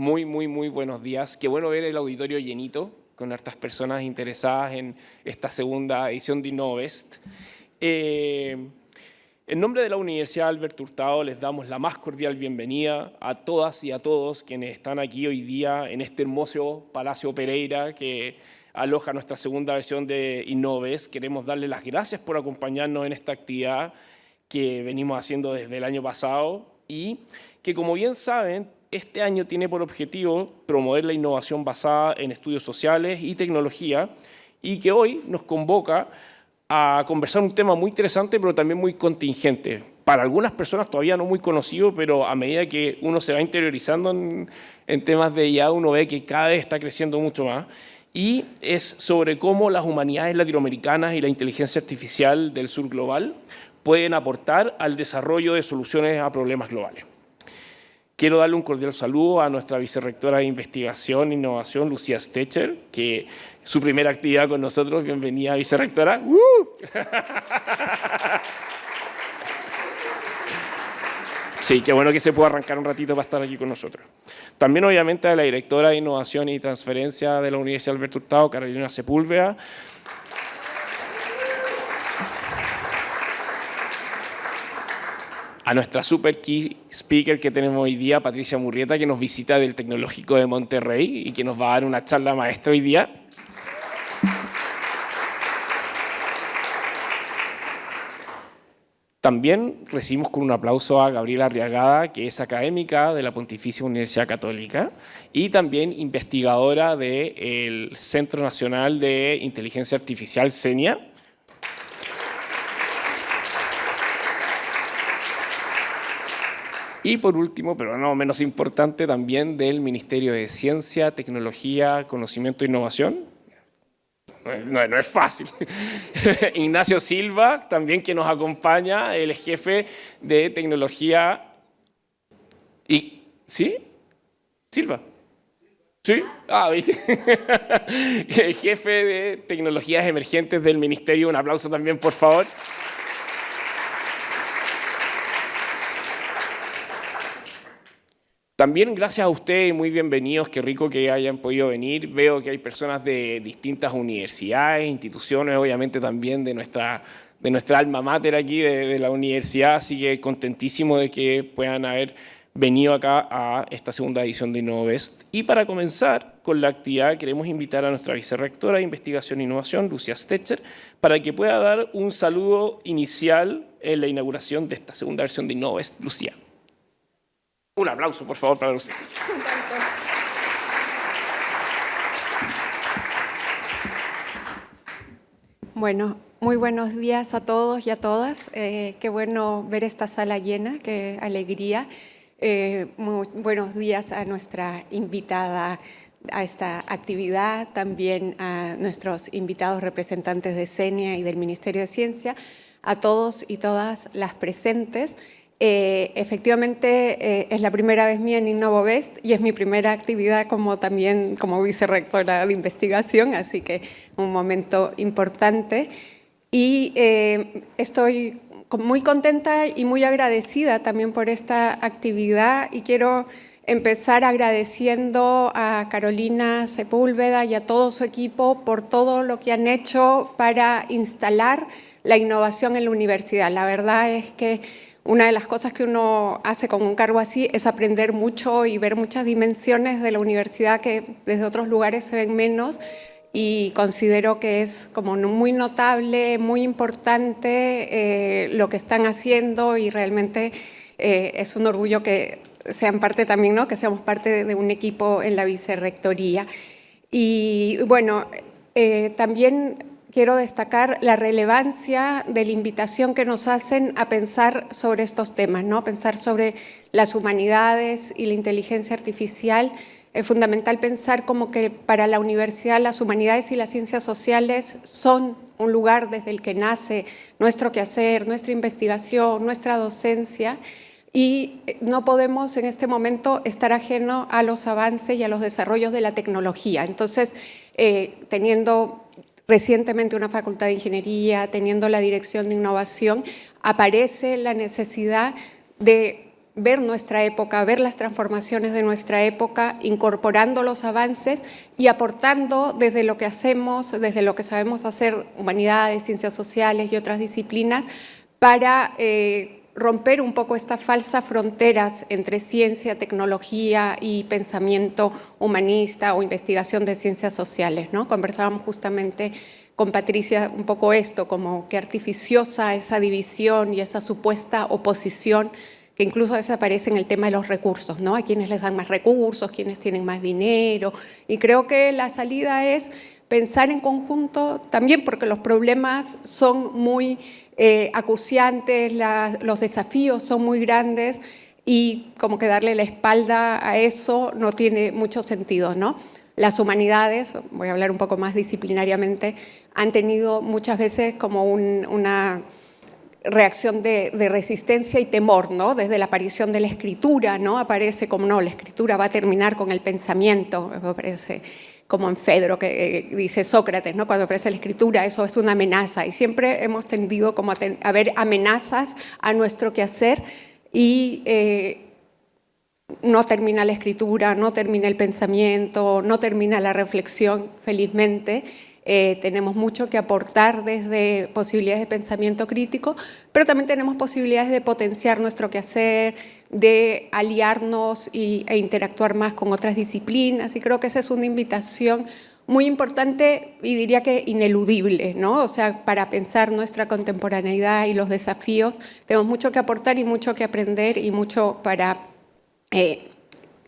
Muy buenos días. Qué bueno ver el auditorio llenito, con hartas personas interesadas en esta segunda edición de Innovest. En nombre de la Universidad Alberto Hurtado les damos la más cordial bienvenida a todas y a todos quienes están aquí hoy día en este hermoso Palacio Pereira que aloja nuestra segunda versión de Innovest. Queremos darles las gracias por acompañarnos en esta actividad que venimos haciendo desde el año pasado y que, como bien saben, este año tiene por objetivo promover la innovación basada en estudios sociales y tecnología y que hoy nos convoca a conversar un tema muy interesante pero también muy contingente. Para algunas personas todavía no muy conocido, pero a medida que uno se va interiorizando en temas de IA, uno ve que cada vez está creciendo mucho más. Y es sobre cómo las humanidades latinoamericanas y la inteligencia artificial del sur global pueden aportar al desarrollo de soluciones a problemas globales. Quiero darle un cordial saludo a nuestra vicerrectora de Investigación e Innovación, Lucía Stecher, que su primera actividad con nosotros. Bienvenida, vicerrectora. Sí, qué bueno que se pueda arrancar un ratito para estar aquí con nosotros. También, obviamente, a la directora de Innovación y Transferencia de la Universidad Alberto Hurtado, Carolina Sepúlveda. A nuestra super key speaker que tenemos hoy día, Patricia Murrieta, que nos visita del Tecnológico de Monterrey y que nos va a dar una charla maestra hoy día. También recibimos con un aplauso a Gabriela Arriagada, que es académica de la Pontificia Universidad Católica y también investigadora del Centro Nacional de Inteligencia Artificial, CENIA. Y por último, pero no menos importante, también del Ministerio de Ciencia, Tecnología, Conocimiento e Innovación. No es fácil. Ignacio Silva, también que nos acompaña, el jefe de tecnología. ¿Sí? ¿Silva? ¿Sí? ¿Viste? El jefe de tecnologías emergentes del Ministerio. Un aplauso también, por favor. También gracias a ustedes, muy bienvenidos, qué rico que hayan podido venir. Veo que hay personas de distintas universidades, instituciones, obviamente también de nuestra alma mater aquí, de la universidad, así que contentísimo de que puedan haber venido acá a esta segunda edición de Innovest. Y para comenzar con la actividad, queremos invitar a nuestra vicerrectora de Investigación e Innovación, Lucía Stecher, para que pueda dar un saludo inicial en la inauguración de esta segunda versión de Innovest. Lucía. Un aplauso, por favor, para Lucía. Bueno, muy buenos días a todos y a todas. Qué bueno ver esta sala llena, qué alegría. Muy buenos días a nuestra invitada a esta actividad, también a nuestros invitados representantes de CENIA y del Ministerio de Ciencia, a todos y todas las presentes. Efectivamente, es la primera vez mía en Innovest y es mi primera actividad también como vicerrectora de investigación, así que un momento importante. Y estoy muy contenta y muy agradecida también por esta actividad y quiero empezar agradeciendo a Carolina Sepúlveda y a todo su equipo por todo lo que han hecho para instalar la innovación en la universidad. La verdad es que una de las cosas que uno hace con un cargo así es aprender mucho y ver muchas dimensiones de la universidad que desde otros lugares se ven menos, y considero que es como muy notable, muy importante lo que están haciendo y realmente es un orgullo que sean parte también, ¿no? Que seamos parte de un equipo en la vicerrectoría. Y bueno, también quiero destacar la relevancia de la invitación que nos hacen a pensar sobre estos temas, ¿no? Pensar sobre las humanidades y la inteligencia artificial. Es fundamental pensar como que para la universidad las humanidades y las ciencias sociales son un lugar desde el que nace nuestro quehacer, nuestra investigación, nuestra docencia, y no podemos en este momento estar ajeno a los avances y a los desarrollos de la tecnología. Entonces, teniendo recientemente una facultad de ingeniería, teniendo la dirección de innovación, aparece la necesidad de ver nuestra época, ver las transformaciones de nuestra época, incorporando los avances y aportando desde lo que hacemos, desde lo que sabemos hacer, humanidades, ciencias sociales y otras disciplinas, para romper un poco estas falsas fronteras entre ciencia, tecnología y pensamiento humanista o investigación de ciencias sociales, ¿no? Conversábamos justamente con Patricia un poco esto, como que artificiosa esa división y esa supuesta oposición que incluso desaparece en el tema de los recursos, ¿no? A quienes les dan más recursos, quienes tienen más dinero. Y creo que la salida es pensar en conjunto también porque los problemas son muy acuciantes, los desafíos son muy grandes y como que darle la espalda a eso no tiene mucho sentido, ¿no? Las humanidades, voy a hablar un poco más disciplinariamente, han tenido muchas veces como una reacción de resistencia y temor, ¿no? Desde la aparición de la escritura, ¿no? Aparece como, no, la escritura va a terminar con el pensamiento, me parece como en Fedro, que dice Sócrates, ¿no? Cuando aparece la escritura, eso es una amenaza. Y siempre hemos tendido como a ver amenazas a nuestro quehacer y no termina la escritura, no termina el pensamiento, no termina la reflexión, felizmente. Tenemos mucho que aportar desde posibilidades de pensamiento crítico, pero también tenemos posibilidades de potenciar nuestro quehacer, de aliarnos e interactuar más con otras disciplinas, y creo que esa es una invitación muy importante y diría que ineludible, ¿no? O sea, para pensar nuestra contemporaneidad y los desafíos, tenemos mucho que aportar y mucho que aprender y mucho para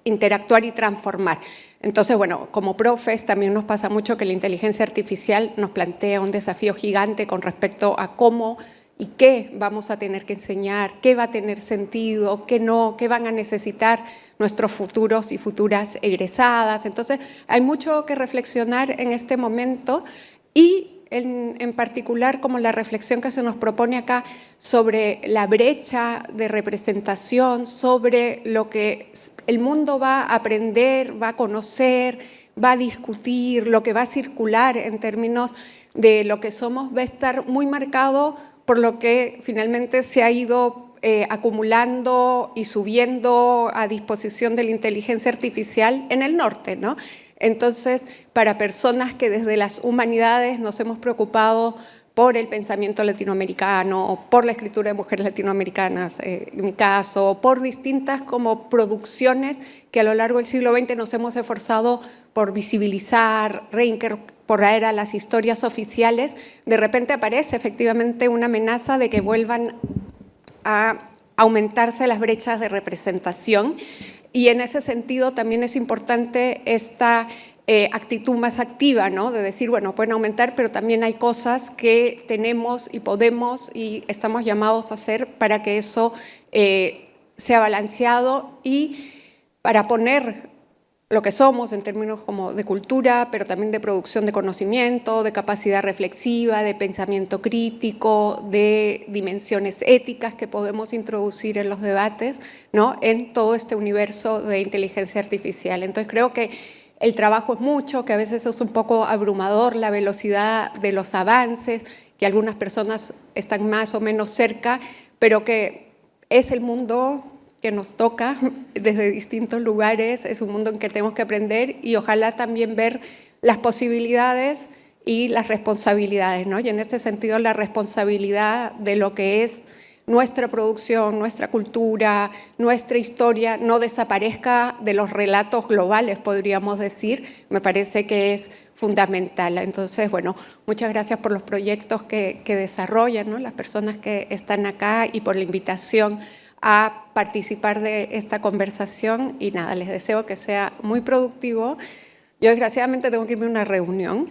interactuar y transformar. Entonces, bueno, como profes también nos pasa mucho que la inteligencia artificial nos plantea un desafío gigante con respecto a cómo y qué vamos a tener que enseñar, qué va a tener sentido, qué no, qué van a necesitar nuestros futuros y futuras egresadas. Entonces, hay mucho que reflexionar en este momento y en particular como la reflexión que se nos propone acá sobre la brecha de representación, sobre lo que el mundo va a aprender, va a conocer, va a discutir, lo que va a circular en términos de lo que somos, va a estar muy marcado por lo que finalmente se ha ido acumulando y subiendo a disposición de la inteligencia artificial en el norte, ¿no? Entonces, para personas que desde las humanidades nos hemos preocupado por el pensamiento latinoamericano, o por la escritura de mujeres latinoamericanas, en mi caso, por distintas como producciones que a lo largo del siglo XX nos hemos esforzado por visibilizar, reincorporar a las historias oficiales, de repente aparece efectivamente una amenaza de que vuelvan a aumentarse las brechas de representación. Y en ese sentido también es importante esta actitud más activa, ¿no? De decir, bueno, pueden aumentar, pero también hay cosas que tenemos y podemos y estamos llamados a hacer para que eso sea balanceado y para poner lo que somos en términos como de cultura, pero también de producción de conocimiento, de capacidad reflexiva, de pensamiento crítico, de dimensiones éticas que podemos introducir en los debates, ¿no? En todo este universo de inteligencia artificial. Entonces creo que el trabajo es mucho, que a veces es un poco abrumador la velocidad de los avances, que algunas personas están más o menos cerca, pero que es el mundo que nos toca desde distintos lugares, es un mundo en que tenemos que aprender y ojalá también ver las posibilidades y las responsabilidades, ¿no? Y en este sentido la responsabilidad de lo que es nuestra producción, nuestra cultura, nuestra historia, no desaparezca de los relatos globales, podríamos decir, me parece que es fundamental. Entonces, bueno, muchas gracias por los proyectos que desarrollan, ¿no? Las personas que están acá y por la invitación a participar de esta conversación y nada, les deseo que sea muy productivo. Yo desgraciadamente tengo que irme a una reunión,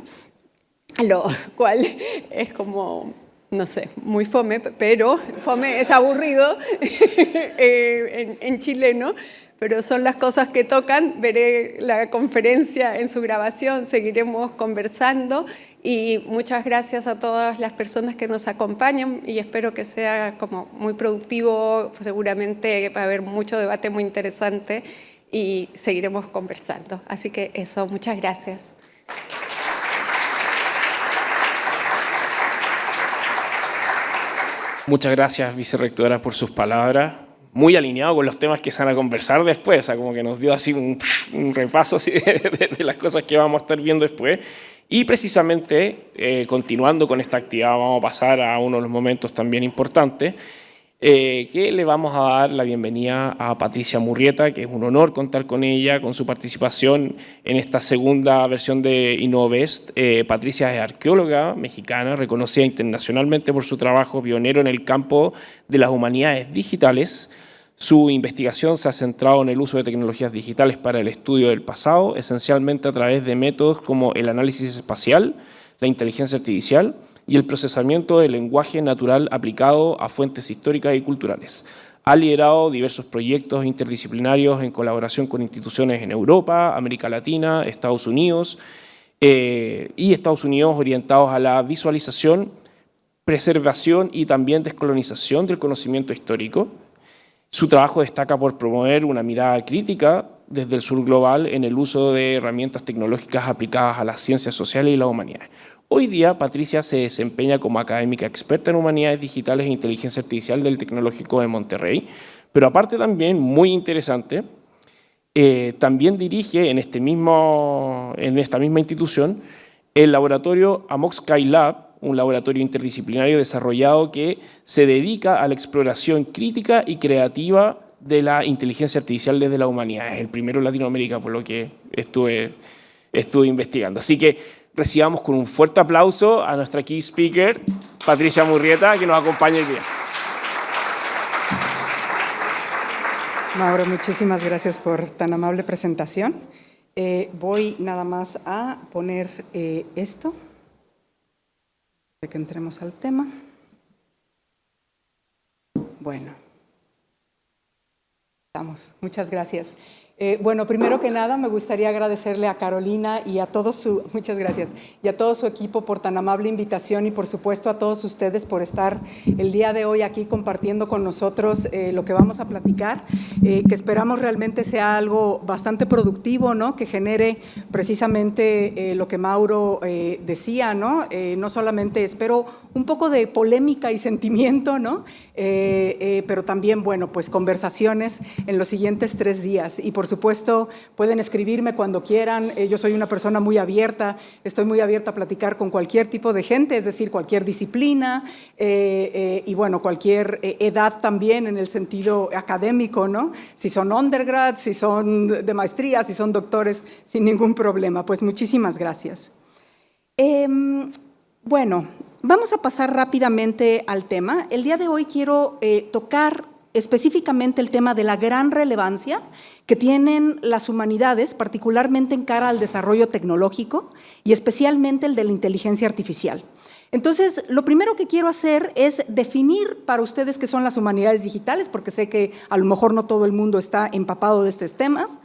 lo cual es como, no sé, muy fome, pero fome es aburrido en chileno, pero son las cosas que tocan. Veré la conferencia en su grabación, seguiremos conversando y muchas gracias a todas las personas que nos acompañan y espero que sea como muy productivo, seguramente va a haber mucho debate muy interesante y seguiremos conversando. Así que eso, muchas gracias. Muchas gracias, vicerrectora, por sus palabras. muy alineado con los temas que se van a conversar después, o sea, como que nos dio así un repaso así de las cosas que vamos a estar viendo después. Y precisamente, continuando con esta actividad, vamos a pasar a uno de los momentos también importantes, que le vamos a dar la bienvenida a Patricia Murrieta, que es un honor contar con ella, con su participación en esta segunda versión de Innovest. Patricia es arqueóloga mexicana, reconocida internacionalmente por su trabajo pionero en el campo de las humanidades digitales. Su investigación se ha centrado en el uso de tecnologías digitales para el estudio del pasado, esencialmente a través de métodos como el análisis espacial, la inteligencia artificial y el procesamiento del lenguaje natural aplicado a fuentes históricas y culturales. Ha liderado diversos proyectos interdisciplinarios en colaboración con instituciones en Europa, América Latina, Estados Unidos orientados a la visualización, preservación y también descolonización del conocimiento histórico. Su trabajo destaca por promover una mirada crítica desde el sur global en el uso de herramientas tecnológicas aplicadas a las ciencias sociales y las humanidades. Hoy día, Patricia se desempeña como académica experta en humanidades digitales e inteligencia artificial del Tecnológico de Monterrey, pero aparte también, muy interesante, también dirige en esta misma institución el laboratorio Amok Sky Lab, un laboratorio interdisciplinario desarrollado que se dedica a la exploración crítica y creativa de la inteligencia artificial desde la humanidad. Es el primero en Latinoamérica, por lo que estuve investigando. Así que recibamos con un fuerte aplauso a nuestra key speaker, Patricia Murrieta, que nos acompaña hoy día. Mauro, muchísimas gracias por tan amable presentación. Voy nada más a poner esto, de que entremos al tema. Bueno, estamos. Muchas gracias. Bueno, primero que nada me gustaría agradecerle a Carolina y a todo su, muchas gracias, y a todo su equipo por tan amable invitación y por supuesto a todos ustedes por estar el día de hoy aquí compartiendo con nosotros lo que vamos a platicar, que esperamos realmente sea algo bastante productivo, ¿no? Que genere precisamente lo que Mauro decía, ¿no? No solamente espero un poco de polémica y sentimiento, ¿no? Pero también, bueno, pues conversaciones en los siguientes 3 días y por supuesto, pueden escribirme cuando quieran. Yo soy una persona muy abierta, estoy muy abierta a platicar con cualquier tipo de gente, es decir, cualquier disciplina y bueno, cualquier edad también en el sentido académico, ¿no? Si son undergrad, si son de maestría, si son doctores, sin ningún problema. Pues muchísimas gracias. Bueno, vamos a pasar rápidamente al tema. El día de hoy quiero tocar específicamente el tema de la gran relevancia que tienen las humanidades, particularmente en cara al desarrollo tecnológico y especialmente el de la inteligencia artificial. Entonces, lo primero que quiero hacer es definir para ustedes qué son las humanidades digitales, porque sé que a lo mejor no todo el mundo está empapado de estos temas.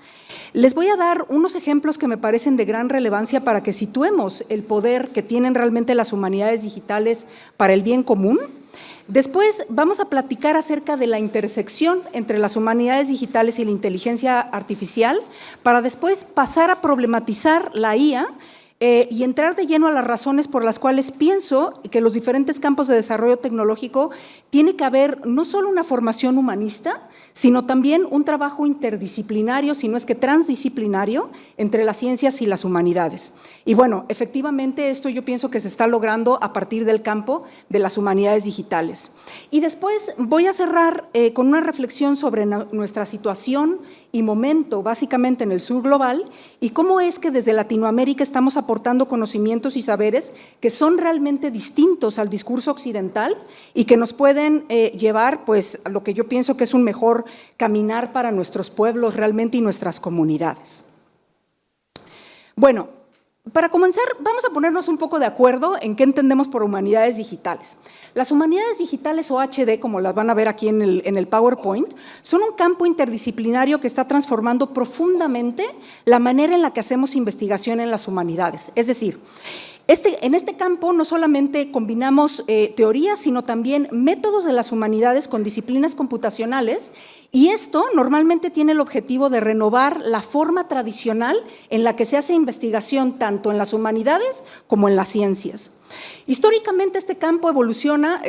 Les voy a dar unos ejemplos que me parecen de gran relevancia para que situemos el poder que tienen realmente las humanidades digitales para el bien común. Después vamos a platicar acerca de la intersección entre las humanidades digitales y la inteligencia artificial para después pasar a problematizar la IA y entrar de lleno a las razones por las cuales pienso que los diferentes campos de desarrollo tecnológico tiene que haber no solo una formación humanista, sino también un trabajo interdisciplinario, si no es que transdisciplinario, entre las ciencias y las humanidades. Y bueno, efectivamente esto yo pienso que se está logrando a partir del campo de las humanidades digitales. Y después voy a cerrar con una reflexión sobre nuestra situación y momento básicamente en el sur global y cómo es que desde Latinoamérica estamos aportando conocimientos y saberes que son realmente distintos al discurso occidental y que nos pueden llevar pues, a lo que yo pienso que es un mejor caminar para nuestros pueblos realmente y nuestras comunidades. Bueno, para comenzar vamos a ponernos un poco de acuerdo en qué entendemos por humanidades digitales. Las humanidades digitales o HD, como las van a ver aquí en el PowerPoint, son un campo interdisciplinario que está transformando profundamente la manera en la que hacemos investigación en las humanidades. Es decir, en este campo no solamente combinamos teorías, sino también métodos de las humanidades con disciplinas computacionales y esto normalmente tiene el objetivo de renovar la forma tradicional en la que se hace investigación tanto en las humanidades como en las ciencias. Históricamente este campo evoluciona,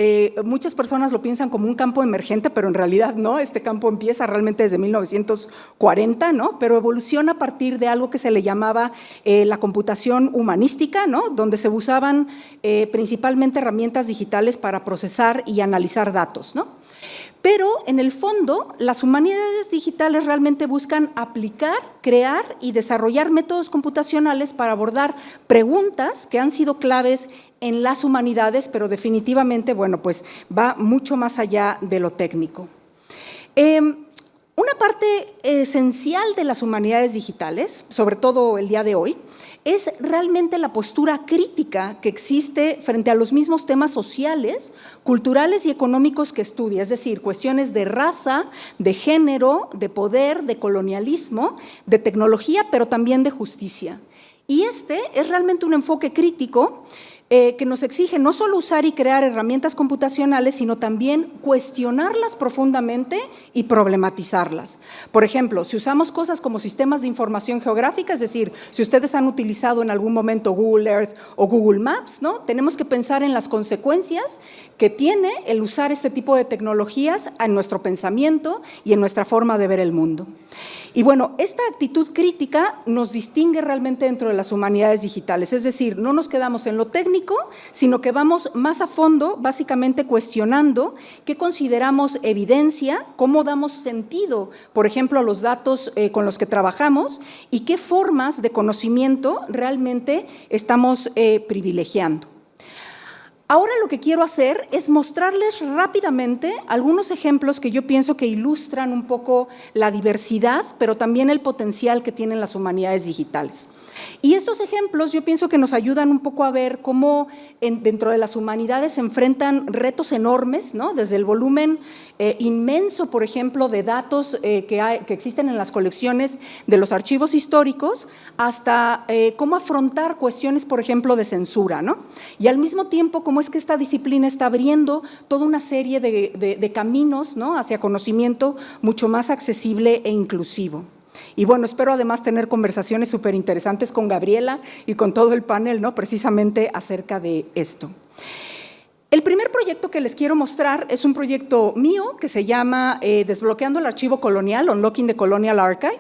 muchas personas lo piensan como un campo emergente, pero en realidad no, este campo empieza realmente desde 1940, ¿no? Pero evoluciona a partir de algo que se le llamaba la computación humanística, ¿no? Donde se usaban principalmente herramientas digitales para procesar y analizar datos, ¿no? Pero en el fondo, las humanidades digitales realmente buscan aplicar, crear y desarrollar métodos computacionales para abordar preguntas que han sido claves en las humanidades, pero definitivamente, bueno, pues va mucho más allá de lo técnico. Una parte esencial de las humanidades digitales, sobre todo el día de hoy, es realmente la postura crítica que existe frente a los mismos temas sociales, culturales y económicos que estudia, es decir, cuestiones de raza, de género, de poder, de colonialismo, de tecnología, pero también de justicia. Y este es realmente un enfoque crítico que nos exige no solo usar y crear herramientas computacionales, sino también cuestionarlas profundamente y problematizarlas. Por ejemplo, si usamos cosas como sistemas de información geográfica, es decir, si ustedes han utilizado en algún momento Google Earth o Google Maps, ¿no? Tenemos que pensar en las consecuencias que tiene el usar este tipo de tecnologías en nuestro pensamiento y en nuestra forma de ver el mundo. Y bueno, esta actitud crítica nos distingue realmente dentro de las humanidades digitales, es decir, no nos quedamos en lo técnico, sino que vamos más a fondo, básicamente cuestionando qué consideramos evidencia, cómo damos sentido, por ejemplo, a los datos con los que trabajamos y qué formas de conocimiento realmente estamos privilegiando. Ahora lo que quiero hacer es mostrarles rápidamente algunos ejemplos que yo pienso que ilustran un poco la diversidad, pero también el potencial que tienen las humanidades digitales. Y estos ejemplos yo pienso que nos ayudan un poco a ver cómo dentro de las humanidades se enfrentan retos enormes, ¿no? Desde el volumen inmenso, por ejemplo, de datos que existen en las colecciones de los archivos históricos, hasta cómo afrontar cuestiones, por ejemplo, de censura, ¿no? Y al mismo tiempo, cómo es que esta disciplina está abriendo toda una serie de caminos, ¿no? Hacia conocimiento mucho más accesible e inclusivo. Y bueno, espero además tener conversaciones súper interesantes con Gabriela y con todo el panel, ¿no? Precisamente acerca de esto. El primer proyecto que les quiero mostrar es un proyecto mío que se llama Desbloqueando el Archivo Colonial, Unlocking the Colonial Archive.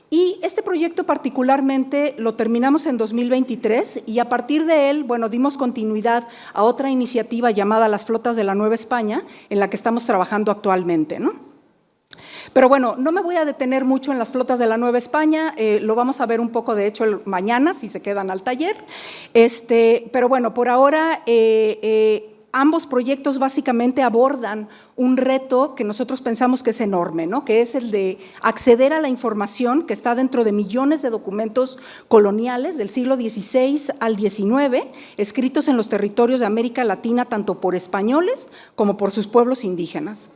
Y este proyecto particularmente lo terminamos en 2023 y a partir de él, bueno, dimos continuidad a otra iniciativa llamada Las Flotas de la Nueva España, en la que estamos trabajando actualmente, ¿no? Pero bueno, no me voy a detener mucho en las flotas de la Nueva España, lo vamos a ver un poco, de hecho, mañana, si se quedan al taller. Pero bueno, por ahora ambos proyectos básicamente abordan un reto que nosotros pensamos que es enorme, ¿no? Que es el de acceder a la información que está dentro de millones de documentos coloniales del siglo XVI al XIX, escritos en los territorios de América Latina, tanto por españoles como por sus pueblos indígenas.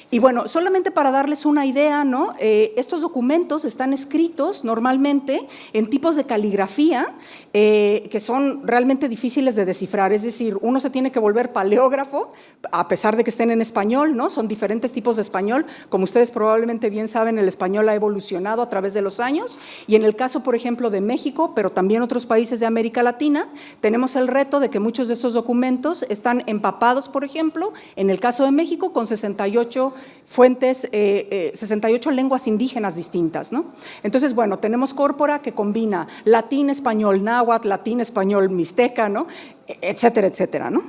Y bueno, solamente para darles una idea, ¿no? Estos documentos están escritos normalmente en tipos de caligrafía que son realmente difíciles de descifrar, es decir, uno se tiene que volver paleógrafo, a pesar de que estén en español, ¿no? Son diferentes tipos de español, como ustedes probablemente bien saben, el español ha evolucionado a través de los años, y en el caso, por ejemplo, de México, pero también otros países de América Latina, tenemos el reto de que muchos de estos documentos están empapados, por ejemplo, en el caso de México, con 68 fuentes, 68 lenguas indígenas distintas, ¿no? Entonces, bueno, tenemos córpora que combina latín, español, náhuatl, latín, español, mixteca, ¿no? Etcétera, etcétera, ¿no?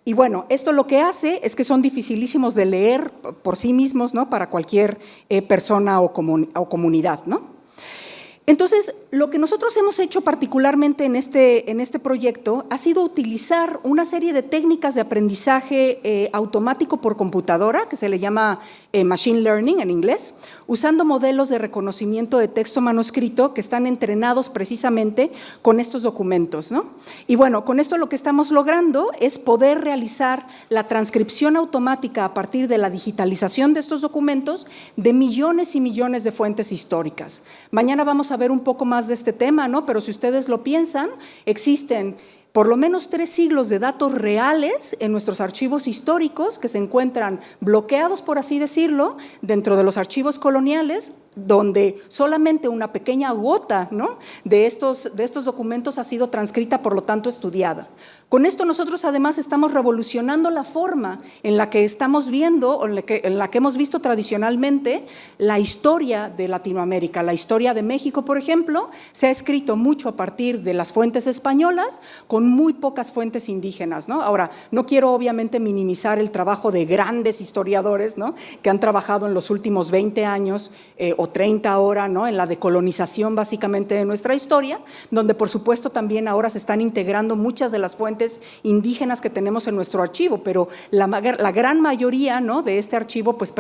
Y bueno, esto lo que hace es que son dificilísimos de leer por sí mismos, ¿no? Para cualquier persona o comunidad, ¿no? Entonces, lo que nosotros hemos hecho particularmente en este proyecto ha sido utilizar una serie de técnicas de aprendizaje automático por computadora, que se le llama Machine Learning en inglés, usando modelos de reconocimiento de texto manuscrito que están entrenados precisamente con estos documentos, ¿no? Y bueno, con esto lo que estamos logrando es poder realizar la transcripción automática a partir de la digitalización de estos documentos de millones y millones de fuentes históricas. Mañana vamos a ver un poco más de este tema, ¿no? Pero si ustedes lo piensan, existen por lo menos 3 siglos de datos reales en nuestros archivos históricos que se encuentran bloqueados, por así decirlo, dentro de los archivos coloniales, donde solamente una pequeña gota, ¿no?, de estos documentos ha sido transcrita, por lo tanto estudiada. Con esto nosotros además estamos revolucionando la forma en la que estamos viendo, o en la que hemos visto tradicionalmente la historia de Latinoamérica. La historia de México, por ejemplo, se ha escrito mucho a partir de las fuentes españolas, con muy pocas fuentes indígenas, ¿no? Ahora, no quiero obviamente minimizar el trabajo de grandes historiadores, ¿no?, que han trabajado en los últimos 20 años o 30 ahora, ¿no?, en la decolonización básicamente de nuestra historia, donde por supuesto también ahora se están integrando muchas de las fuentes indígenas que tenemos en nuestro archivo, pero la gran mayoría, ¿no?, de este archivo pues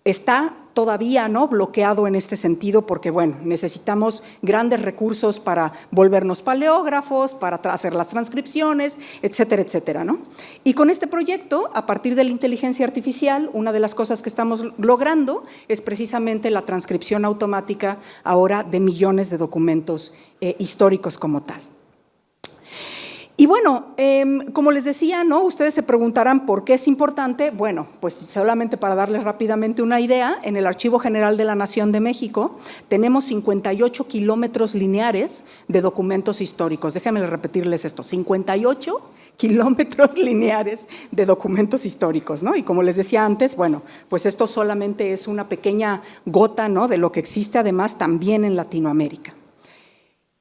está todavía, ¿no?, bloqueado en este sentido, porque bueno, necesitamos grandes recursos para volvernos paleógrafos, para hacer las transcripciones, etcétera, etcétera, ¿no? Y con este proyecto, a partir de la inteligencia artificial, una de las cosas que estamos logrando es precisamente la transcripción automática ahora de millones de documentos históricos como tal. Y bueno, como les decía, ¿no?, ustedes se preguntarán por qué es importante. Bueno, pues solamente para darles rápidamente una idea, en el Archivo General de la Nación de México tenemos 58 kilómetros lineares de documentos históricos. Déjenme repetirles esto, 58 kilómetros lineares de documentos históricos, ¿no? Y como les decía antes, bueno, pues esto solamente es una pequeña gota, ¿no?, de lo que existe además también en Latinoamérica.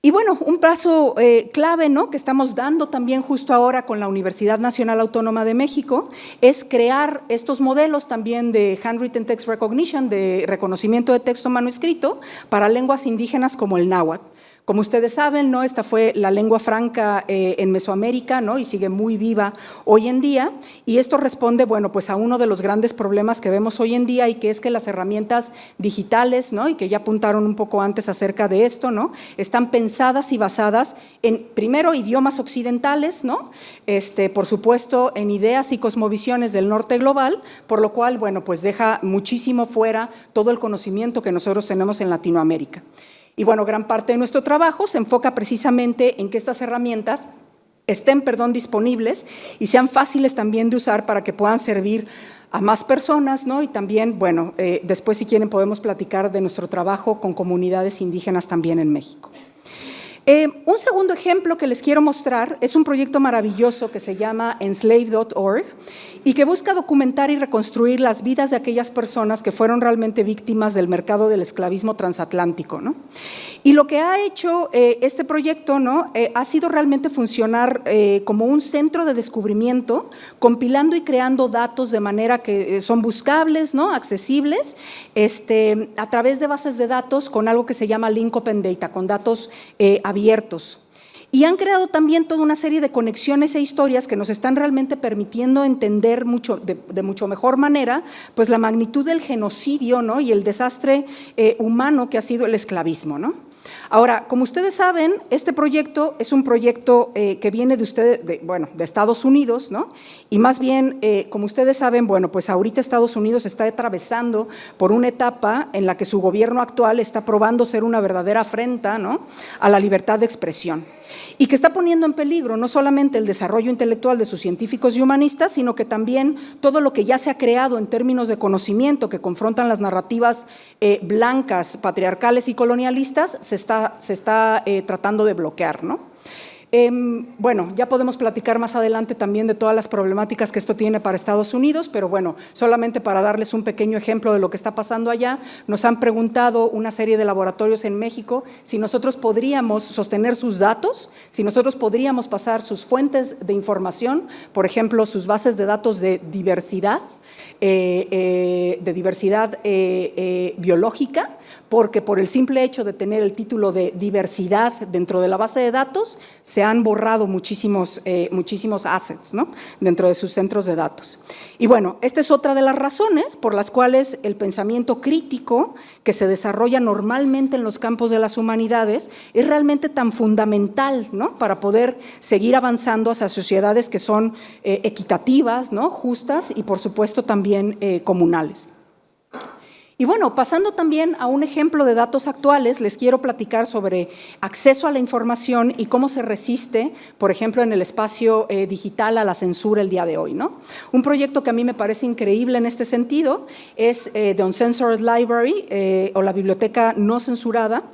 Y bueno, un paso clave, ¿no?, que estamos dando también justo ahora con la Universidad Nacional Autónoma de México es crear estos modelos también de Handwritten Text Recognition, de reconocimiento de texto manuscrito para lenguas indígenas como el náhuatl. Como ustedes saben, ¿no?, esta fue la lengua franca en Mesoamérica, ¿no?, y sigue muy viva hoy en día, y esto responde, bueno, pues a uno de los grandes problemas que vemos hoy en día, y que es que las herramientas digitales, ¿no?, y que ya apuntaron un poco antes acerca de esto, ¿no?, están pensadas y basadas en, primero, idiomas occidentales, ¿no?, por supuesto, en ideas y cosmovisiones del norte global, por lo cual, bueno, pues deja muchísimo fuera todo el conocimiento que nosotros tenemos en Latinoamérica. Y bueno, gran parte de nuestro trabajo se enfoca precisamente en que estas herramientas estén, disponibles y sean fáciles también de usar para que puedan servir a más personas, ¿no? Y también, bueno, después si quieren podemos platicar de nuestro trabajo con comunidades indígenas también en México. Un segundo ejemplo que les quiero mostrar es un proyecto maravilloso que se llama Enslave.org y que busca documentar y reconstruir las vidas de aquellas personas que fueron realmente víctimas del mercado del esclavismo transatlántico, ¿no? Y lo que ha hecho este proyecto, ¿no?, ha sido realmente funcionar como un centro de descubrimiento, compilando y creando datos de manera que son buscables, ¿no?, accesibles, a través de bases de datos con algo que se llama Link Open Data, con datos abiertos. Y han creado también toda una serie de conexiones e historias que nos están realmente permitiendo entender de mucho mejor manera pues la magnitud del genocidio, ¿no?, y el desastre humano que ha sido el esclavismo, ¿no? Ahora, como ustedes saben, este proyecto es un proyecto que viene de Estados Unidos, ¿no? Y más bien, como ustedes saben, bueno, pues ahorita Estados Unidos está atravesando por una etapa en la que su gobierno actual está probando ser una verdadera afrenta, ¿no?, a la libertad de expresión, y que está poniendo en peligro no solamente el desarrollo intelectual de sus científicos y humanistas, sino que también todo lo que ya se ha creado en términos de conocimiento que confrontan las narrativas blancas, patriarcales y colonialistas, se está tratando de bloquear, ¿no? Bueno, ya podemos platicar más adelante también de todas las problemáticas que esto tiene para Estados Unidos, pero bueno, solamente para darles un pequeño ejemplo de lo que está pasando allá, nos han preguntado una serie de laboratorios en México si nosotros podríamos sostener sus datos, si nosotros podríamos pasar sus fuentes de información, por ejemplo, sus bases de datos de diversidad biológica, porque por el simple hecho de tener el título de diversidad dentro de la base de datos, se han borrado muchísimos assets, ¿no?, dentro de sus centros de datos. Y bueno, esta es otra de las razones por las cuales el pensamiento crítico que se desarrolla normalmente en los campos de las humanidades es realmente tan fundamental, ¿no?, para poder seguir avanzando hacia sociedades que son equitativas, ¿no?, justas y por supuesto también comunales. Y bueno, pasando también a un ejemplo de datos actuales, les quiero platicar sobre acceso a la información y cómo se resiste, por ejemplo, en el espacio digital a la censura el día de hoy, ¿no? Un proyecto que a mí me parece increíble en este sentido es The Uncensored Library, o la biblioteca no censurada.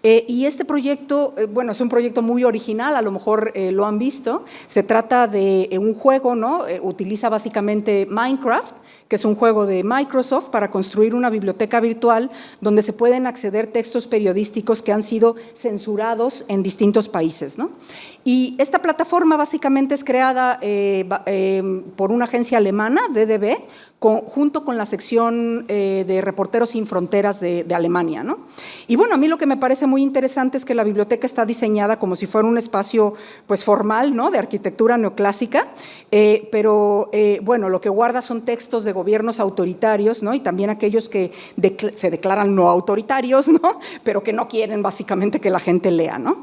Y este proyecto, bueno, es un proyecto muy original, a lo mejor lo han visto. Se trata de un juego, ¿no? Utiliza básicamente Minecraft, que es un juego de Microsoft, para construir una biblioteca virtual donde se pueden acceder textos periodísticos que han sido censurados en distintos países, ¿no? Y esta plataforma básicamente es creada por una agencia alemana, DDB, junto con la sección de Reporteros Sin Fronteras de Alemania, ¿no? Y bueno, a mí lo que me parece muy interesante es que la biblioteca está diseñada como si fuera un espacio pues formal, ¿no? De arquitectura neoclásica, pero bueno, lo que guarda son textos de gobiernos autoritarios, ¿no? Y también aquellos que se declaran no autoritarios, ¿no? Pero que no quieren básicamente que la gente lea, ¿no?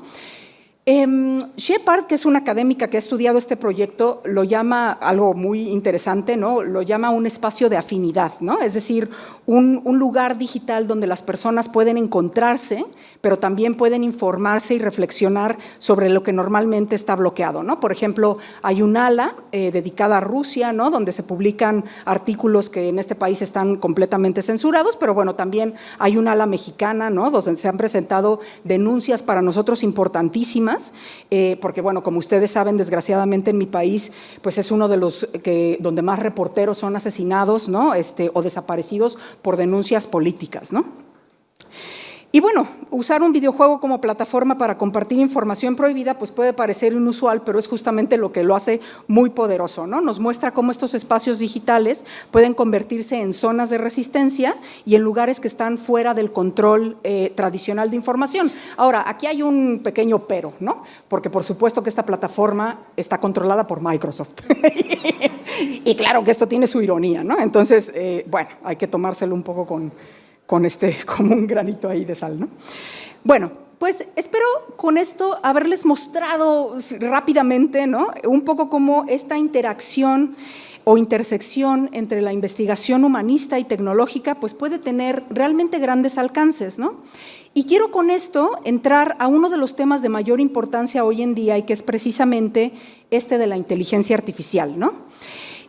Shepard, que es una académica que ha estudiado este proyecto, lo llama algo muy interesante, ¿no? Lo llama un espacio de afinidad, ¿no? Es decir, un lugar digital donde las personas pueden encontrarse, pero también pueden informarse y reflexionar sobre lo que normalmente está bloqueado, ¿no? Por ejemplo, hay un ala dedicada a Rusia, ¿no? Donde se publican artículos que en este país están completamente censurados, pero bueno, también hay un ala mexicana, ¿no? Donde se han presentado denuncias para nosotros importantísimas, porque bueno, como ustedes saben, desgraciadamente en mi país pues es uno de los donde más reporteros son asesinados, ¿no? O desaparecidos por denuncias políticas, ¿no? Y bueno, usar un videojuego como plataforma para compartir información prohibida pues puede parecer inusual, pero es justamente lo que lo hace muy poderoso, ¿no? Nos muestra cómo estos espacios digitales pueden convertirse en zonas de resistencia y en lugares que están fuera del control tradicional de información. Ahora, aquí hay un pequeño pero, ¿no? Porque por supuesto que esta plataforma está controlada por Microsoft. Y claro que esto tiene su ironía, ¿no? Entonces, bueno, hay que tomárselo un poco como un granito ahí de sal, ¿no? Bueno, pues espero con esto haberles mostrado rápidamente, ¿no? Un poco cómo esta interacción o intersección entre la investigación humanista y tecnológica pues puede tener realmente grandes alcances, ¿no? Y quiero con esto entrar a uno de los temas de mayor importancia hoy en día y que es precisamente este de la inteligencia artificial, ¿no?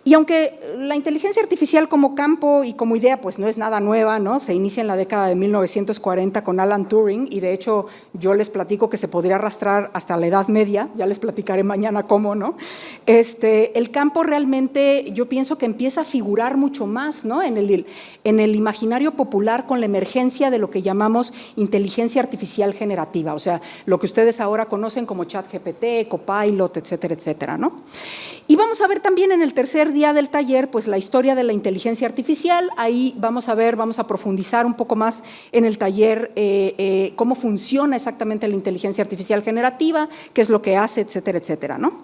Y aunque la inteligencia artificial como campo y como idea pues no es nada nueva, ¿no? Se inicia en la década de 1940 con Alan Turing y de hecho yo les platico que se podría arrastrar hasta la Edad Media, ya les platicaré mañana cómo, ¿no? El campo realmente yo pienso que empieza a figurar mucho más, ¿no? En el imaginario popular con la emergencia de lo que llamamos inteligencia artificial generativa, o sea, lo que ustedes ahora conocen como ChatGPT, Copilot, etcétera, etcétera, ¿no? Y vamos a ver también en el tercer día del taller pues la historia de la inteligencia artificial. Ahí vamos a profundizar un poco más en el taller cómo funciona exactamente la inteligencia artificial generativa, qué es lo que hace, etcétera, etcétera, ¿no?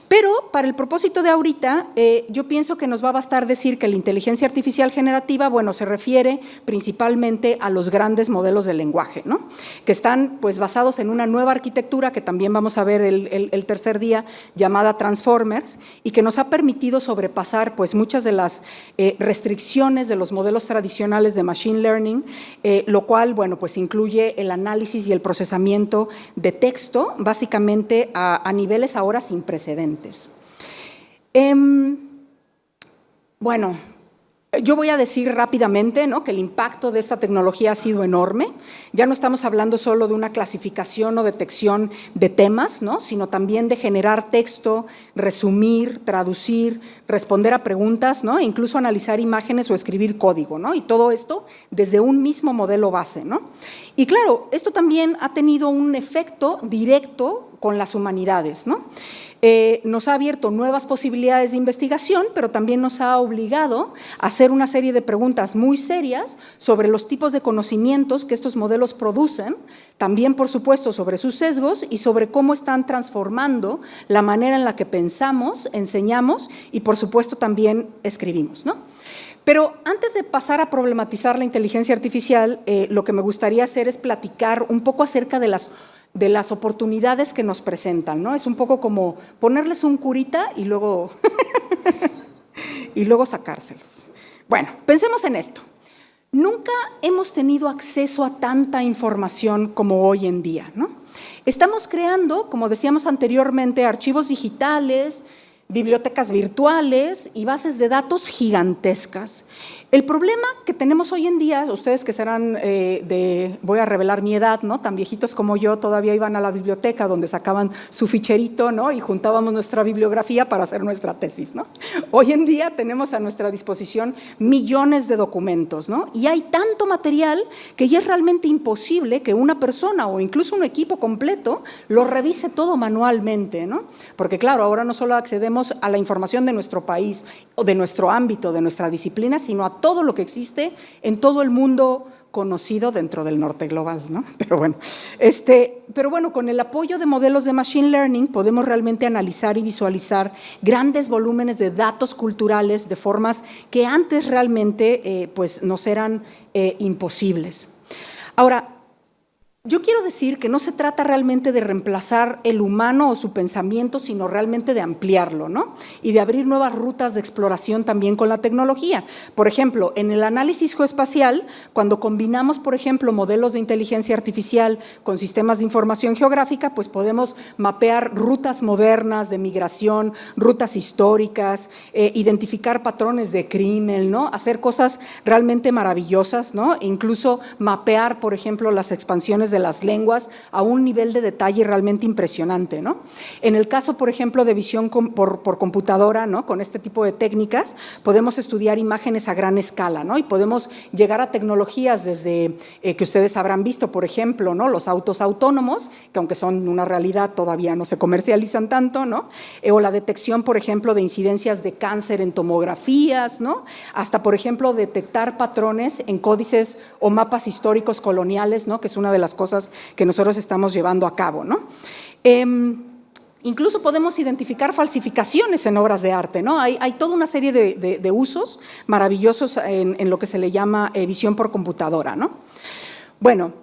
Pero para el propósito de ahorita, yo pienso que nos va a bastar decir que la inteligencia artificial generativa, bueno, se refiere principalmente a los grandes modelos de lenguaje, ¿no? Que están pues basados en una nueva arquitectura que también vamos a ver el tercer día, llamada Transformers, y que nos ha permitido sobrepasar pues muchas de las restricciones de los modelos tradicionales de machine learning, lo cual, bueno, pues incluye el análisis y el procesamiento de texto, básicamente a niveles ahora sin precedentes. Bueno, yo voy a decir rápidamente, ¿no? Que el impacto de esta tecnología ha sido enorme. Ya no estamos hablando solo de una clasificación o detección de temas, ¿no? Sino también de generar texto, resumir, traducir, responder a preguntas, ¿no? E incluso analizar imágenes o escribir código, ¿no? Y todo esto desde un mismo modelo base, ¿no? Y claro, esto también ha tenido un efecto directo con las humanidades, ¿no? Nos ha abierto nuevas posibilidades de investigación, pero también nos ha obligado a hacer una serie de preguntas muy serias sobre los tipos de conocimientos que estos modelos producen, también, por supuesto, sobre sus sesgos y sobre cómo están transformando la manera en la que pensamos, enseñamos y, por supuesto, también escribimos, ¿no? Pero antes de pasar a problematizar la inteligencia artificial, lo que me gustaría hacer es platicar un poco acerca de las oportunidades que nos presentan, ¿no? Es un poco como ponerles un curita y luego sacárselos. Bueno, pensemos en esto. Nunca hemos tenido acceso a tanta información como hoy en día, ¿no? Estamos creando, como decíamos anteriormente, archivos digitales, bibliotecas virtuales y bases de datos gigantescas. El problema que tenemos hoy en día, ustedes que serán voy a revelar mi edad, ¿no? Tan viejitos como yo, todavía iban a la biblioteca donde sacaban su ficherito, ¿no? Y juntábamos nuestra bibliografía para hacer nuestra tesis, ¿no? Hoy en día tenemos a nuestra disposición millones de documentos, ¿no? Y hay tanto material que ya es realmente imposible que una persona o incluso un equipo completo lo revise todo manualmente, ¿no? Porque claro, ahora no solo accedemos a la información de nuestro país o de nuestro ámbito, de nuestra disciplina, sino a todo lo que existe en todo el mundo conocido dentro del norte global, ¿no? Pero bueno, con el apoyo de modelos de Machine Learning podemos realmente analizar y visualizar grandes volúmenes de datos culturales de formas que antes realmente pues nos eran imposibles. Ahora, yo quiero decir que no se trata realmente de reemplazar el humano o su pensamiento, sino realmente de ampliarlo, ¿no? Y de abrir nuevas rutas de exploración también con la tecnología. Por ejemplo, en el análisis geoespacial, cuando combinamos, por ejemplo, modelos de inteligencia artificial con sistemas de información geográfica, pues podemos mapear rutas modernas de migración, rutas históricas, identificar patrones de crimen, ¿no? Hacer cosas realmente maravillosas, ¿no? E incluso mapear, por ejemplo, las expansiones de las lenguas a un nivel de detalle realmente impresionante, ¿no? En el caso, por ejemplo, de visión por computadora, ¿no? Con este tipo de técnicas podemos estudiar imágenes a gran escala, ¿no? Y podemos llegar a tecnologías desde que ustedes habrán visto, por ejemplo, ¿no? Los autos autónomos, que aunque son una realidad todavía no se comercializan tanto, ¿no? O la detección, por ejemplo, de incidencias de cáncer en tomografías, ¿no? Hasta, por ejemplo, detectar patrones en códices o mapas históricos coloniales, ¿no? Que es una de las cosas que nosotros estamos llevando a cabo, ¿no? Incluso podemos identificar falsificaciones en obras de arte, ¿no? Hay toda una serie de usos maravillosos en lo que se le llama visión por computadora, ¿no? Bueno,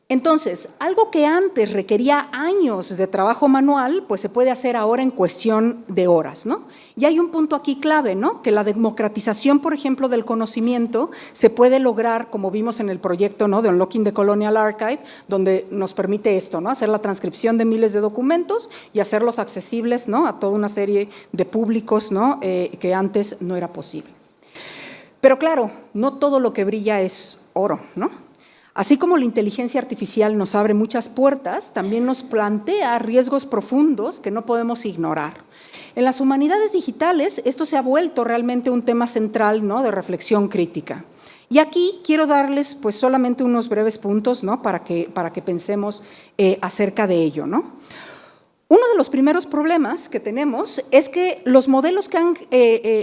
entonces, algo que antes requería años de trabajo manual, pues se puede hacer ahora en cuestión de horas, ¿no? Y hay un punto aquí clave, ¿no? Que la democratización, por ejemplo, del conocimiento se puede lograr, como vimos en el proyecto, ¿no? De Unlocking the Colonial Archive, donde nos permite esto, ¿no? Hacer la transcripción de miles de documentos y hacerlos accesibles, ¿no? A toda una serie de públicos, ¿no? Que antes no era posible. Pero claro, no todo lo que brilla es oro, ¿no? Así como la inteligencia artificial nos abre muchas puertas, también nos plantea riesgos profundos que no podemos ignorar. En las humanidades digitales, esto se ha vuelto realmente un tema central, ¿no? De reflexión crítica. Y aquí quiero darles pues solamente unos breves puntos, ¿no? para que pensemos acerca de ello, ¿no? Uno de los primeros problemas que tenemos es que los modelos que han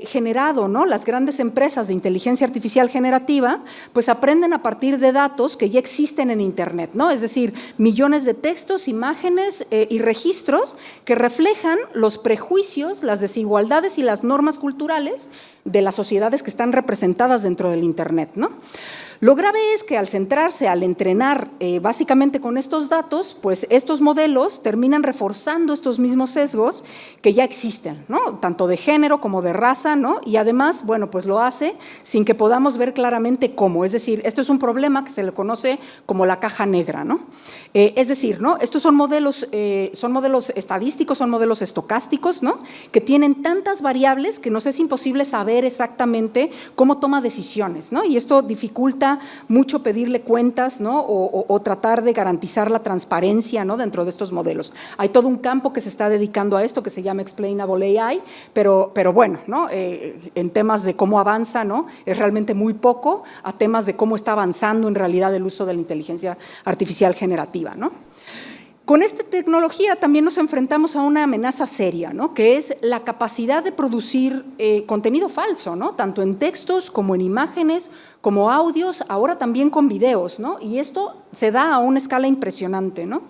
generado, ¿no? Las grandes empresas de inteligencia artificial generativa, pues aprenden a partir de datos que ya existen en Internet, ¿no? Es decir, millones de textos, imágenes y registros que reflejan los prejuicios, las desigualdades y las normas culturales de las sociedades que están representadas dentro del Internet, ¿no? Lo grave es que al centrarse, al entrenar básicamente con estos datos, pues estos modelos terminan reforzando estos mismos sesgos que ya existen, ¿no? Tanto de género como de raza, ¿no? Y además, bueno, pues lo hace sin que podamos ver claramente cómo. Es decir, esto es un problema que se le conoce como la caja negra, ¿no? Es decir, ¿no? Estos son modelos estadísticos, son modelos estocásticos, ¿no? Que tienen tantas variables que nos es imposible saber exactamente cómo toma decisiones, ¿no? Y esto dificulta mucho pedirle cuentas, ¿no? o tratar de garantizar la transparencia, ¿no? Dentro de estos modelos. Hay todo un campo que se está dedicando a esto que se llama Explainable AI, pero bueno, ¿no? En temas de cómo avanza, ¿no? Es realmente muy poco a temas de cómo está avanzando en realidad el uso de la inteligencia artificial generativa, ¿no? Con esta tecnología también nos enfrentamos a una amenaza seria, ¿no? Que es la capacidad de producir contenido falso, ¿no? Tanto en textos como en imágenes, como audios, ahora también con videos, ¿no? Y esto se da a una escala impresionante, ¿no?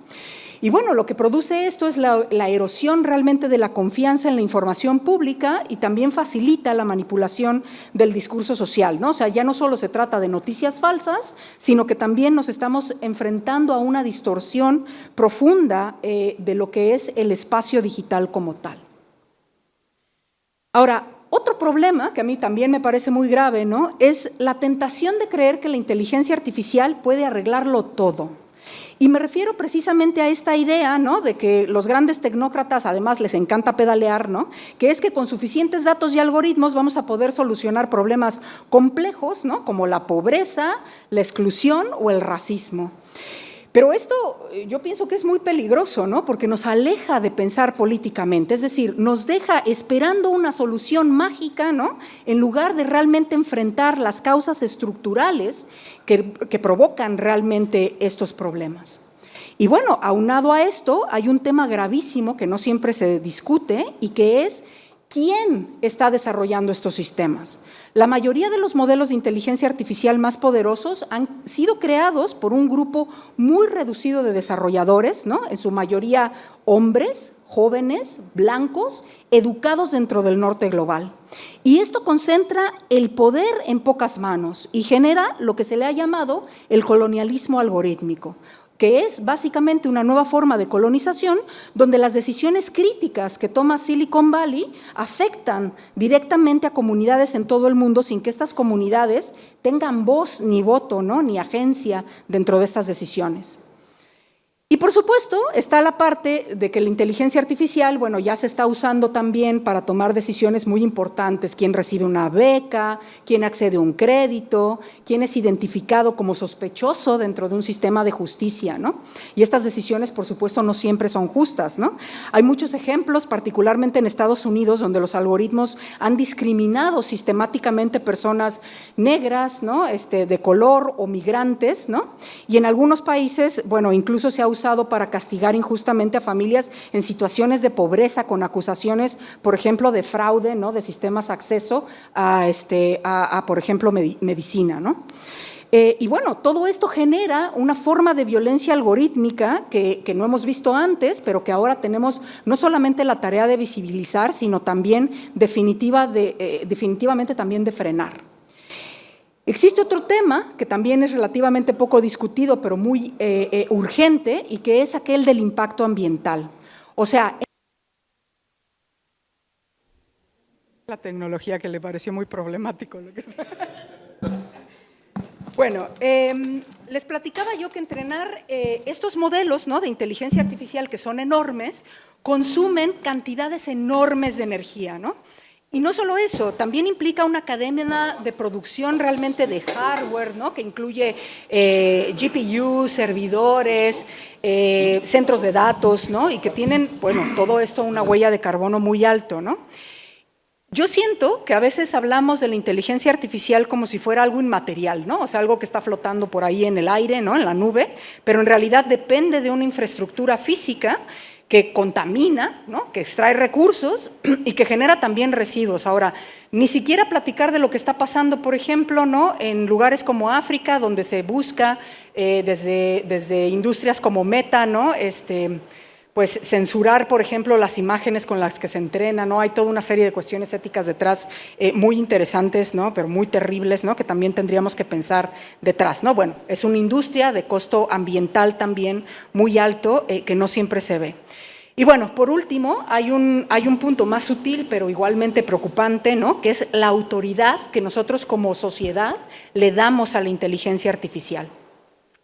Y bueno, lo que produce esto es la erosión realmente de la confianza en la información pública y también facilita la manipulación del discurso social, ¿no? O sea, ya no solo se trata de noticias falsas, sino que también nos estamos enfrentando a una distorsión profunda de lo que es el espacio digital como tal. Ahora, Otro problema que a mí también me parece muy grave, ¿no?, es la tentación de creer que la inteligencia artificial puede arreglarlo todo. Y me refiero precisamente a esta idea, ¿no?, de que los grandes tecnócratas además les encanta pedalear, ¿no?, que es que con suficientes datos y algoritmos vamos a poder solucionar problemas complejos, ¿no?, como la pobreza, la exclusión o el racismo. Pero esto yo pienso que es muy peligroso, ¿no?, porque nos aleja de pensar políticamente, es decir, nos deja esperando una solución mágica, ¿no?, en lugar de realmente enfrentar las causas estructurales que provocan realmente estos problemas. Y bueno, aunado a esto, hay un tema gravísimo que no siempre se discute y que es ¿quién está desarrollando estos sistemas? La mayoría de los modelos de inteligencia artificial más poderosos han sido creados por un grupo muy reducido de desarrolladores, ¿no?, en su mayoría hombres, jóvenes, blancos, educados dentro del norte global. Y esto concentra el poder en pocas manos y genera lo que se le ha llamado el colonialismo algorítmico, que es básicamente una nueva forma de colonización donde las decisiones críticas que toma Silicon Valley afectan directamente a comunidades en todo el mundo sin que estas comunidades tengan voz ni voto, ¿no?, ni agencia dentro de estas decisiones. Y por supuesto está la parte de que la inteligencia artificial, bueno, ya se está usando también para tomar decisiones muy importantes, quién recibe una beca, quién accede a un crédito, quién es identificado como sospechoso dentro de un sistema de justicia, ¿no? Y estas decisiones, por supuesto, no siempre son justas, ¿no? Hay muchos ejemplos, particularmente en Estados Unidos, donde los algoritmos han discriminado sistemáticamente personas negras, ¿no?, de color o migrantes, ¿no? Y en algunos países, bueno, incluso se ha usado para castigar injustamente a familias en situaciones de pobreza con acusaciones, por ejemplo, de fraude, ¿no?, de sistemas de acceso a por ejemplo, medicina, ¿no? Y bueno, todo esto genera una forma de violencia algorítmica que no hemos visto antes, pero que ahora tenemos no solamente la tarea de visibilizar, sino también definitivamente también de frenar. Existe otro tema que también es relativamente poco discutido, pero muy urgente, y que es aquel del impacto ambiental. O sea, la tecnología que le pareció muy problemático. Bueno, les platicaba yo que entrenar estos modelos, ¿no?, de inteligencia artificial, que son enormes, consumen cantidades enormes de energía, ¿no? Y no solo eso, también implica una cadena de producción realmente de hardware, ¿no?, que incluye GPU, servidores, centros de datos, ¿no?, y que tienen, bueno, todo esto una huella de carbono muy alto, ¿no? Yo siento que a veces hablamos de la inteligencia artificial como si fuera algo inmaterial, ¿no? O sea, algo que está flotando por ahí en el aire, ¿no?, en la nube, pero en realidad depende de una infraestructura física que contamina, ¿no?, que extrae recursos y que genera también residuos. Ahora, ni siquiera platicar de lo que está pasando, por ejemplo, ¿no?, en lugares como África, donde se busca desde industrias como Meta, ¿no?, pues censurar, por ejemplo, las imágenes con las que se entrena, ¿no? Hay toda una serie de cuestiones éticas detrás muy interesantes, ¿no?, pero muy terribles, ¿no?, que también tendríamos que pensar detrás, ¿no? Bueno, es una industria de costo ambiental también muy alto que no siempre se ve. Y bueno, por último, hay un punto más sutil, pero igualmente preocupante, ¿no?, que es la autoridad que nosotros como sociedad le damos a la inteligencia artificial.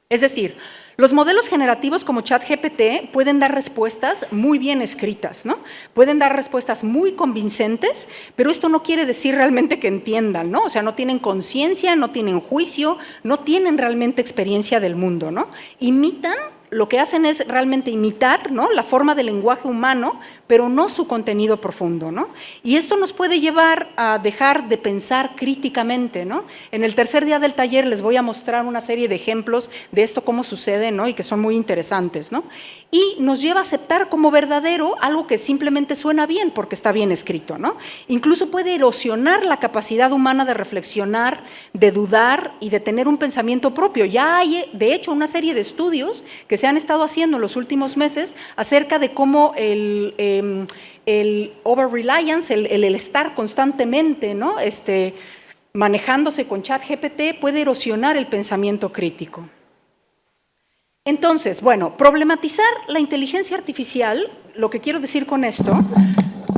Es decir, los modelos generativos como ChatGPT pueden dar respuestas muy bien escritas, ¿no? Pueden dar respuestas muy convincentes, pero esto no quiere decir realmente que entiendan, ¿no? O sea, no tienen conciencia, no tienen juicio, no tienen realmente experiencia del mundo, ¿no? Imitan, lo que hacen es realmente imitar, ¿no?, la forma del lenguaje humano, pero no su contenido profundo, ¿no? Y esto nos puede llevar a dejar de pensar críticamente, ¿no? En el tercer día del taller les voy a mostrar una serie de ejemplos de esto, cómo sucede, ¿no?, y que son muy interesantes, ¿no? Y nos lleva a aceptar como verdadero algo que simplemente suena bien porque está bien escrito, ¿no? Incluso puede erosionar la capacidad humana de reflexionar, de dudar y de tener un pensamiento propio. Ya hay, de hecho, una serie de estudios que se han estado haciendo en los últimos meses acerca de cómo el over-reliance, el estar constantemente, ¿no?, manejándose con ChatGPT puede erosionar el pensamiento crítico. Entonces, bueno, problematizar la inteligencia artificial, lo que quiero decir con esto,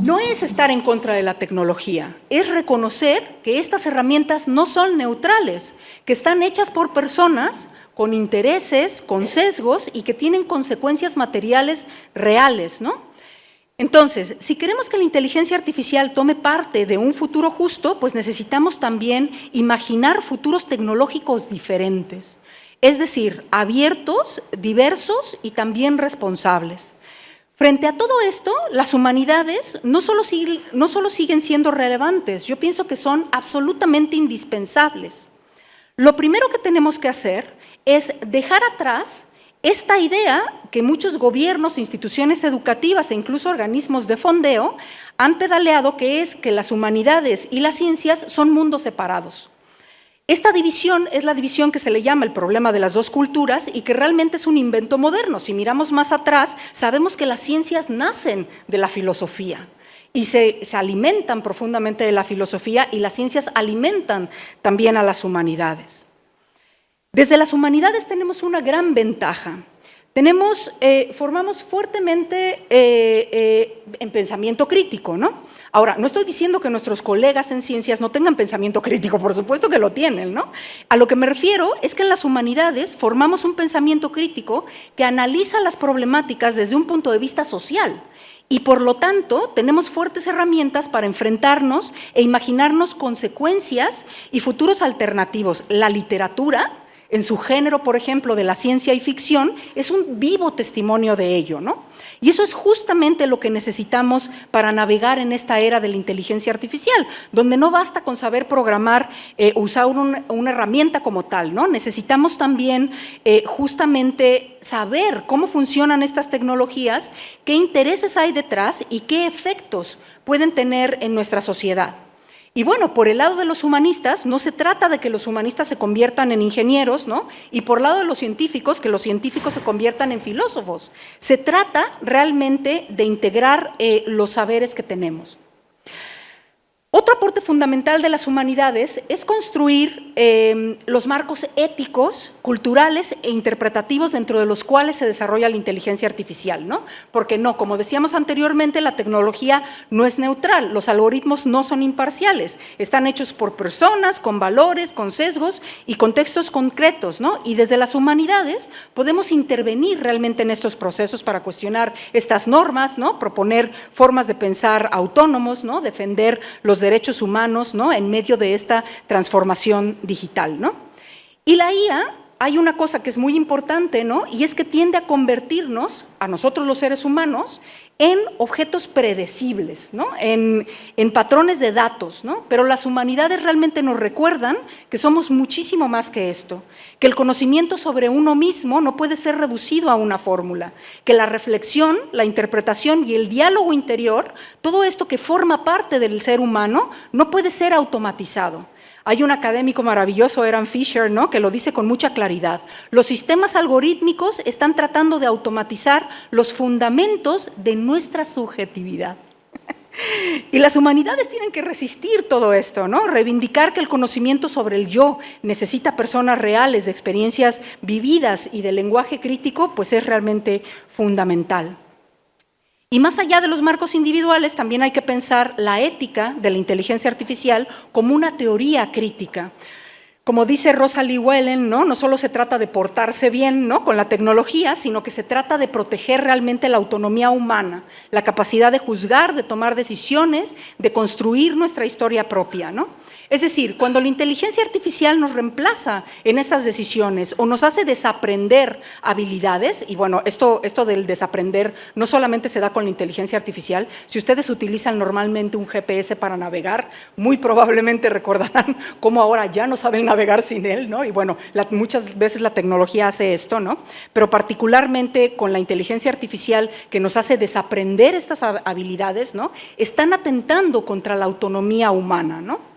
no es estar en contra de la tecnología, es reconocer que estas herramientas no son neutrales, que están hechas por personas con intereses, con sesgos y que tienen consecuencias materiales reales, ¿no? Entonces, si queremos que la inteligencia artificial tome parte de un futuro justo, pues necesitamos también imaginar futuros tecnológicos diferentes, es decir, abiertos, diversos y también responsables. Frente a todo esto, las humanidades no solo siguen siendo relevantes, yo pienso que son absolutamente indispensables. Lo primero que tenemos que hacer es dejar atrás esta idea que muchos gobiernos, instituciones educativas e incluso organismos de fondeo han pedaleado, que es que las humanidades y las ciencias son mundos separados. Esta división es la división que se le llama el problema de las dos culturas y que realmente es un invento moderno. Si miramos más atrás, sabemos que las ciencias nacen de la filosofía y se alimentan profundamente de la filosofía, y las ciencias alimentan también a las humanidades. Desde las humanidades tenemos una gran ventaja. Formamos fuertemente en pensamiento crítico, ¿no? Ahora, no estoy diciendo que nuestros colegas en ciencias no tengan pensamiento crítico, por supuesto que lo tienen, ¿no? A lo que me refiero es que en las humanidades formamos un pensamiento crítico que analiza las problemáticas desde un punto de vista social y por lo tanto tenemos fuertes herramientas para enfrentarnos e imaginarnos consecuencias y futuros alternativos. La literatura, en su género, por ejemplo, de la ciencia y ficción, es un vivo testimonio de ello, ¿no? Y eso es justamente lo que necesitamos para navegar en esta era de la inteligencia artificial, donde no basta con saber programar, usar una herramienta como tal, ¿no? Necesitamos también justamente saber cómo funcionan estas tecnologías, qué intereses hay detrás y qué efectos pueden tener en nuestra sociedad. Y bueno, por el lado de los humanistas, no se trata de que los humanistas se conviertan en ingenieros, ¿no? Y por el lado de los científicos, que los científicos se conviertan en filósofos. Se trata realmente de integrar los saberes que tenemos. Otro aporte fundamental de las humanidades es construir los marcos éticos, culturales e interpretativos dentro de los cuales se desarrolla la inteligencia artificial, ¿no? Porque no, como decíamos anteriormente, la tecnología no es neutral, los algoritmos no son imparciales, están hechos por personas con valores, con sesgos y contextos concretos, ¿no? Y desde las humanidades podemos intervenir realmente en estos procesos para cuestionar estas normas, ¿no? Proponer formas de pensar autónomos, ¿no? Defender los derechos humanos, ¿no? En medio de esta transformación digital, ¿no? Y la IA, hay una cosa que es muy importante, ¿no? Y es que tiende a convertirnos, a nosotros los seres humanos, en objetos predecibles, ¿no? En patrones de datos, ¿no? Pero las humanidades realmente nos recuerdan que somos muchísimo más que esto, que el conocimiento sobre uno mismo no puede ser reducido a una fórmula, que la reflexión, la interpretación y el diálogo interior, todo esto que forma parte del ser humano, no puede ser automatizado. Hay un académico maravilloso, Eran Fisher, ¿no? Que lo dice con mucha claridad. Los sistemas algorítmicos están tratando de automatizar los fundamentos de nuestra subjetividad. Y las humanidades tienen que resistir todo esto, ¿no? Reivindicar que el conocimiento sobre el yo necesita personas reales, de experiencias vividas y de lenguaje crítico, pues es realmente fundamental. Y más allá de los marcos individuales, también hay que pensar la ética de la inteligencia artificial como una teoría crítica. Como dice Rosalie Wellen, no solo se trata de portarse bien, ¿no? Con la tecnología, sino que se trata de proteger realmente la autonomía humana, la capacidad de juzgar, de tomar decisiones, de construir nuestra historia propia, ¿no? Es decir, cuando la inteligencia artificial nos reemplaza en estas decisiones o nos hace desaprender habilidades, y bueno, esto del desaprender no solamente se da con la inteligencia artificial. Si ustedes utilizan normalmente un GPS para navegar, muy probablemente recordarán cómo ahora ya no saben navegar sin él, ¿no? Y bueno, muchas veces la tecnología hace esto, ¿no? Pero particularmente con la inteligencia artificial que nos hace desaprender estas habilidades, ¿no? Están atentando contra la autonomía humana, ¿no?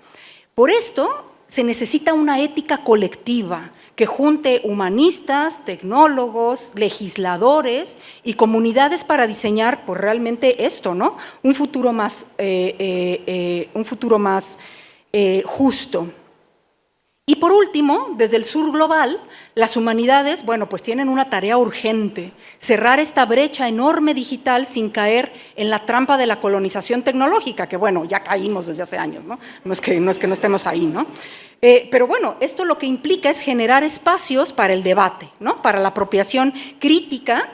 Por esto se necesita una ética colectiva que junte humanistas, tecnólogos, legisladores y comunidades para diseñar pues, realmente esto, ¿no? Un futuro más justo. Y por último, desde el sur global, las humanidades, bueno, pues tienen una tarea urgente, cerrar esta brecha enorme digital sin caer en la trampa de la colonización tecnológica, que bueno, ya caímos desde hace años, ¿no? No es que no estemos ahí, ¿no? Pero bueno, esto lo que implica es generar espacios para el debate, ¿no? Para la apropiación crítica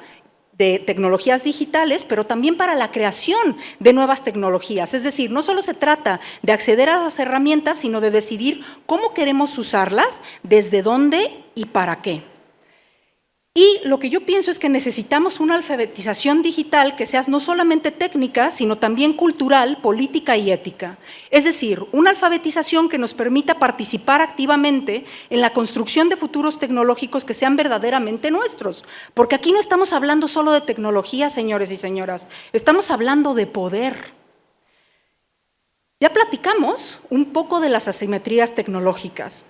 de tecnologías digitales, pero también para la creación de nuevas tecnologías. Es decir, no solo se trata de acceder a las herramientas, sino de decidir cómo queremos usarlas, desde dónde y para qué. Y lo que yo pienso es que necesitamos una alfabetización digital que sea no solamente técnica, sino también cultural, política y ética. Es decir, una alfabetización que nos permita participar activamente en la construcción de futuros tecnológicos que sean verdaderamente nuestros. Porque aquí no estamos hablando solo de tecnología, señores y señoras, estamos hablando de poder. Ya platicamos un poco de las asimetrías tecnológicas.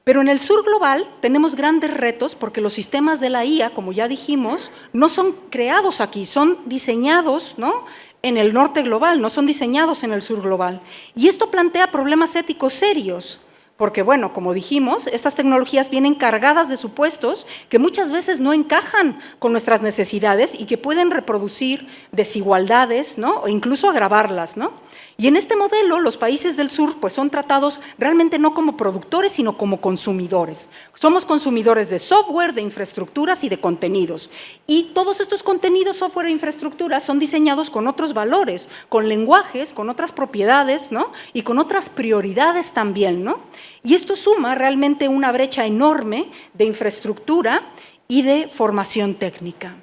Pero en el sur global tenemos grandes retos porque los sistemas de la IA, como ya dijimos, no son creados aquí, son diseñados, ¿no?, en el norte global, no son diseñados en el sur global. Y esto plantea problemas éticos serios, porque, bueno, como dijimos, estas tecnologías vienen cargadas de supuestos que muchas veces no encajan con nuestras necesidades y que pueden reproducir desigualdades, ¿no?, o incluso agravarlas, ¿no? Y en este modelo, los países del sur pues, son tratados realmente no como productores, sino como consumidores. Somos consumidores de software, de infraestructuras y de contenidos. Y todos estos contenidos, software e infraestructuras son diseñados con otros valores, con lenguajes, con otras propiedades, ¿no?, y con otras prioridades también, ¿no? Y esto suma realmente una brecha enorme de infraestructura y de formación técnica.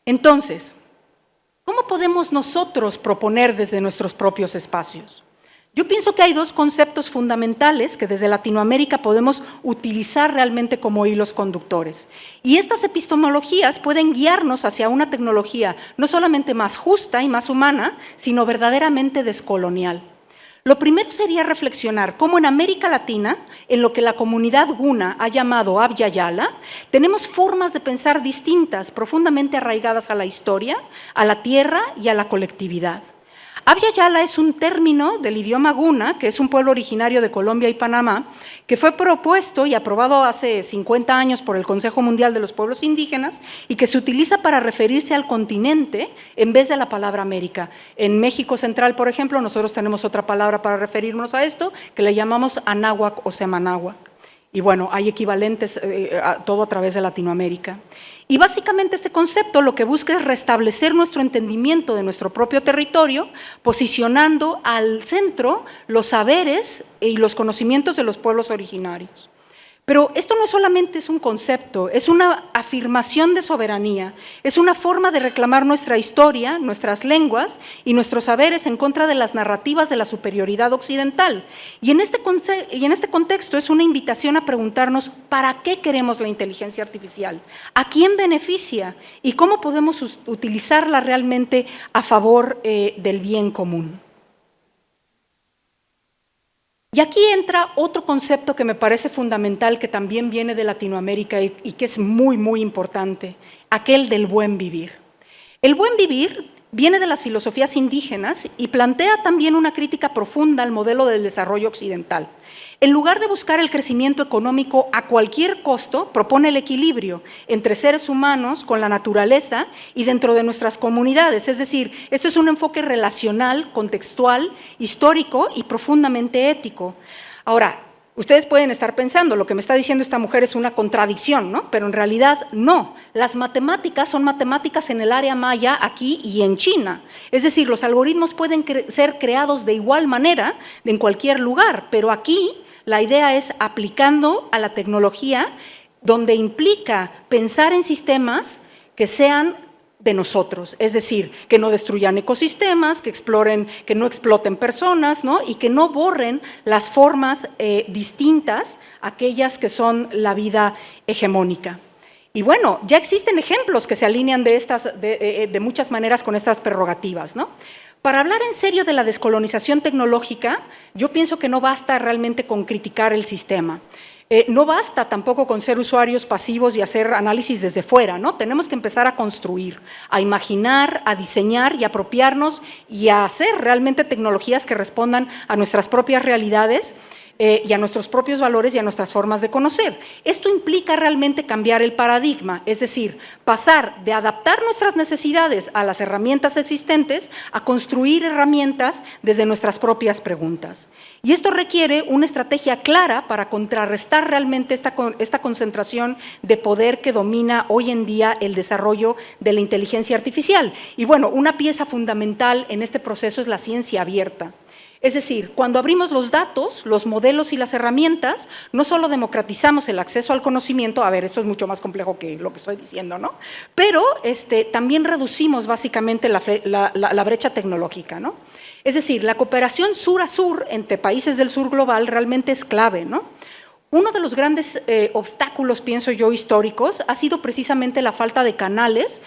Entonces, ¿cómo podemos nosotros proponer desde nuestros propios espacios? Yo pienso que hay dos conceptos fundamentales que desde Latinoamérica podemos utilizar realmente como hilos conductores. Y estas epistemologías pueden guiarnos hacia una tecnología no solamente más justa y más humana, sino verdaderamente descolonial. Lo primero sería reflexionar cómo en América Latina, en lo que la comunidad guna ha llamado Abya Yala, tenemos formas de pensar distintas, profundamente arraigadas a la historia, a la tierra y a la colectividad. Abya Yala es un término del idioma guna, que es un pueblo originario de Colombia y Panamá, que fue propuesto y aprobado hace 50 años por el Consejo Mundial de los Pueblos Indígenas y que se utiliza para referirse al continente en vez de la palabra América. En México Central, por ejemplo, nosotros tenemos otra palabra para referirnos a esto, que le llamamos anáhuac o semanáhuac. Y bueno, hay equivalentes todo a través de Latinoamérica. Y básicamente este concepto lo que busca es restablecer nuestro entendimiento de nuestro propio territorio, posicionando al centro los saberes y los conocimientos de los pueblos originarios. Pero esto no solamente es un concepto, es una afirmación de soberanía, es una forma de reclamar nuestra historia, nuestras lenguas y nuestros saberes en contra de las narrativas de la superioridad occidental. Y en este contexto es una invitación a preguntarnos ¿para qué queremos la inteligencia artificial? ¿A quién beneficia? ¿Y cómo podemos utilizarla realmente a favor del bien común? Y aquí entra otro concepto que me parece fundamental, que también viene de Latinoamérica y que es muy, muy importante, aquel del buen vivir. El buen vivir viene de las filosofías indígenas y plantea también una crítica profunda al modelo del desarrollo occidental. En lugar de buscar el crecimiento económico a cualquier costo, propone el equilibrio entre seres humanos, con la naturaleza y dentro de nuestras comunidades. Es decir, este es un enfoque relacional, contextual, histórico y profundamente ético. Ahora, ustedes pueden estar pensando, lo que me está diciendo esta mujer es una contradicción, ¿no? Pero en realidad no. Las matemáticas son matemáticas en el área maya aquí y en China. Es decir, los algoritmos pueden ser creados de igual manera en cualquier lugar, pero aquí la idea es aplicando a la tecnología, donde implica pensar en sistemas que sean de nosotros, es decir, que no destruyan ecosistemas, que no exploten personas, ¿no?, y que no borren las formas distintas, aquellas que son la vida hegemónica. Y bueno, ya existen ejemplos que se alinean de muchas maneras con estas prerrogativas, ¿no? Para hablar en serio de la descolonización tecnológica, yo pienso que no basta realmente con criticar el sistema. No basta tampoco con ser usuarios pasivos y hacer análisis desde fuera, ¿no? Tenemos que empezar a construir, a imaginar, a diseñar y apropiarnos y a hacer realmente tecnologías que respondan a nuestras propias realidades, y a nuestros propios valores y a nuestras formas de conocer. Esto implica realmente cambiar el paradigma, es decir, pasar de adaptar nuestras necesidades a las herramientas existentes a construir herramientas desde nuestras propias preguntas. Y esto requiere una estrategia clara para contrarrestar realmente esta concentración de poder que domina hoy en día el desarrollo de la inteligencia artificial. Y bueno, una pieza fundamental en este proceso es la ciencia abierta. Es decir, cuando abrimos los datos, los modelos y las herramientas, no solo democratizamos el acceso al conocimiento, a ver, esto es mucho más complejo que lo que estoy diciendo, ¿no? Pero también reducimos básicamente la brecha tecnológica, ¿no? Es decir, la cooperación sur a sur entre países del sur global realmente es clave, ¿no? Uno de los grandes obstáculos, pienso yo, históricos, ha sido precisamente la falta de canales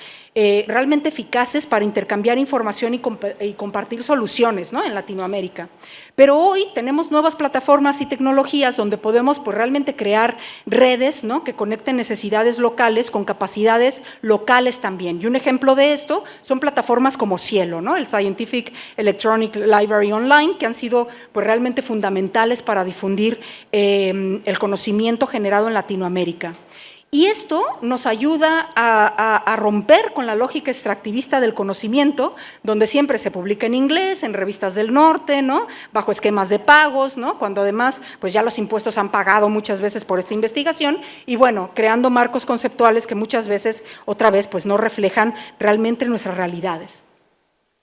realmente eficaces para intercambiar información y compartir soluciones, ¿no?, en Latinoamérica. Pero hoy tenemos nuevas plataformas y tecnologías donde podemos pues, realmente crear redes, ¿no?, que conecten necesidades locales con capacidades locales también. Y un ejemplo de esto son plataformas como Cielo, ¿no?, el Scientific Electronic Library Online, que han sido pues, realmente fundamentales para difundir el conocimiento generado en Latinoamérica. Y esto nos ayuda a romper con la lógica extractivista del conocimiento, donde siempre se publica en inglés, en revistas del norte, ¿no?, bajo esquemas de pagos, ¿no?, cuando además pues ya los impuestos han pagado muchas veces por esta investigación y bueno, creando marcos conceptuales que muchas veces, otra vez, pues no reflejan realmente nuestras realidades.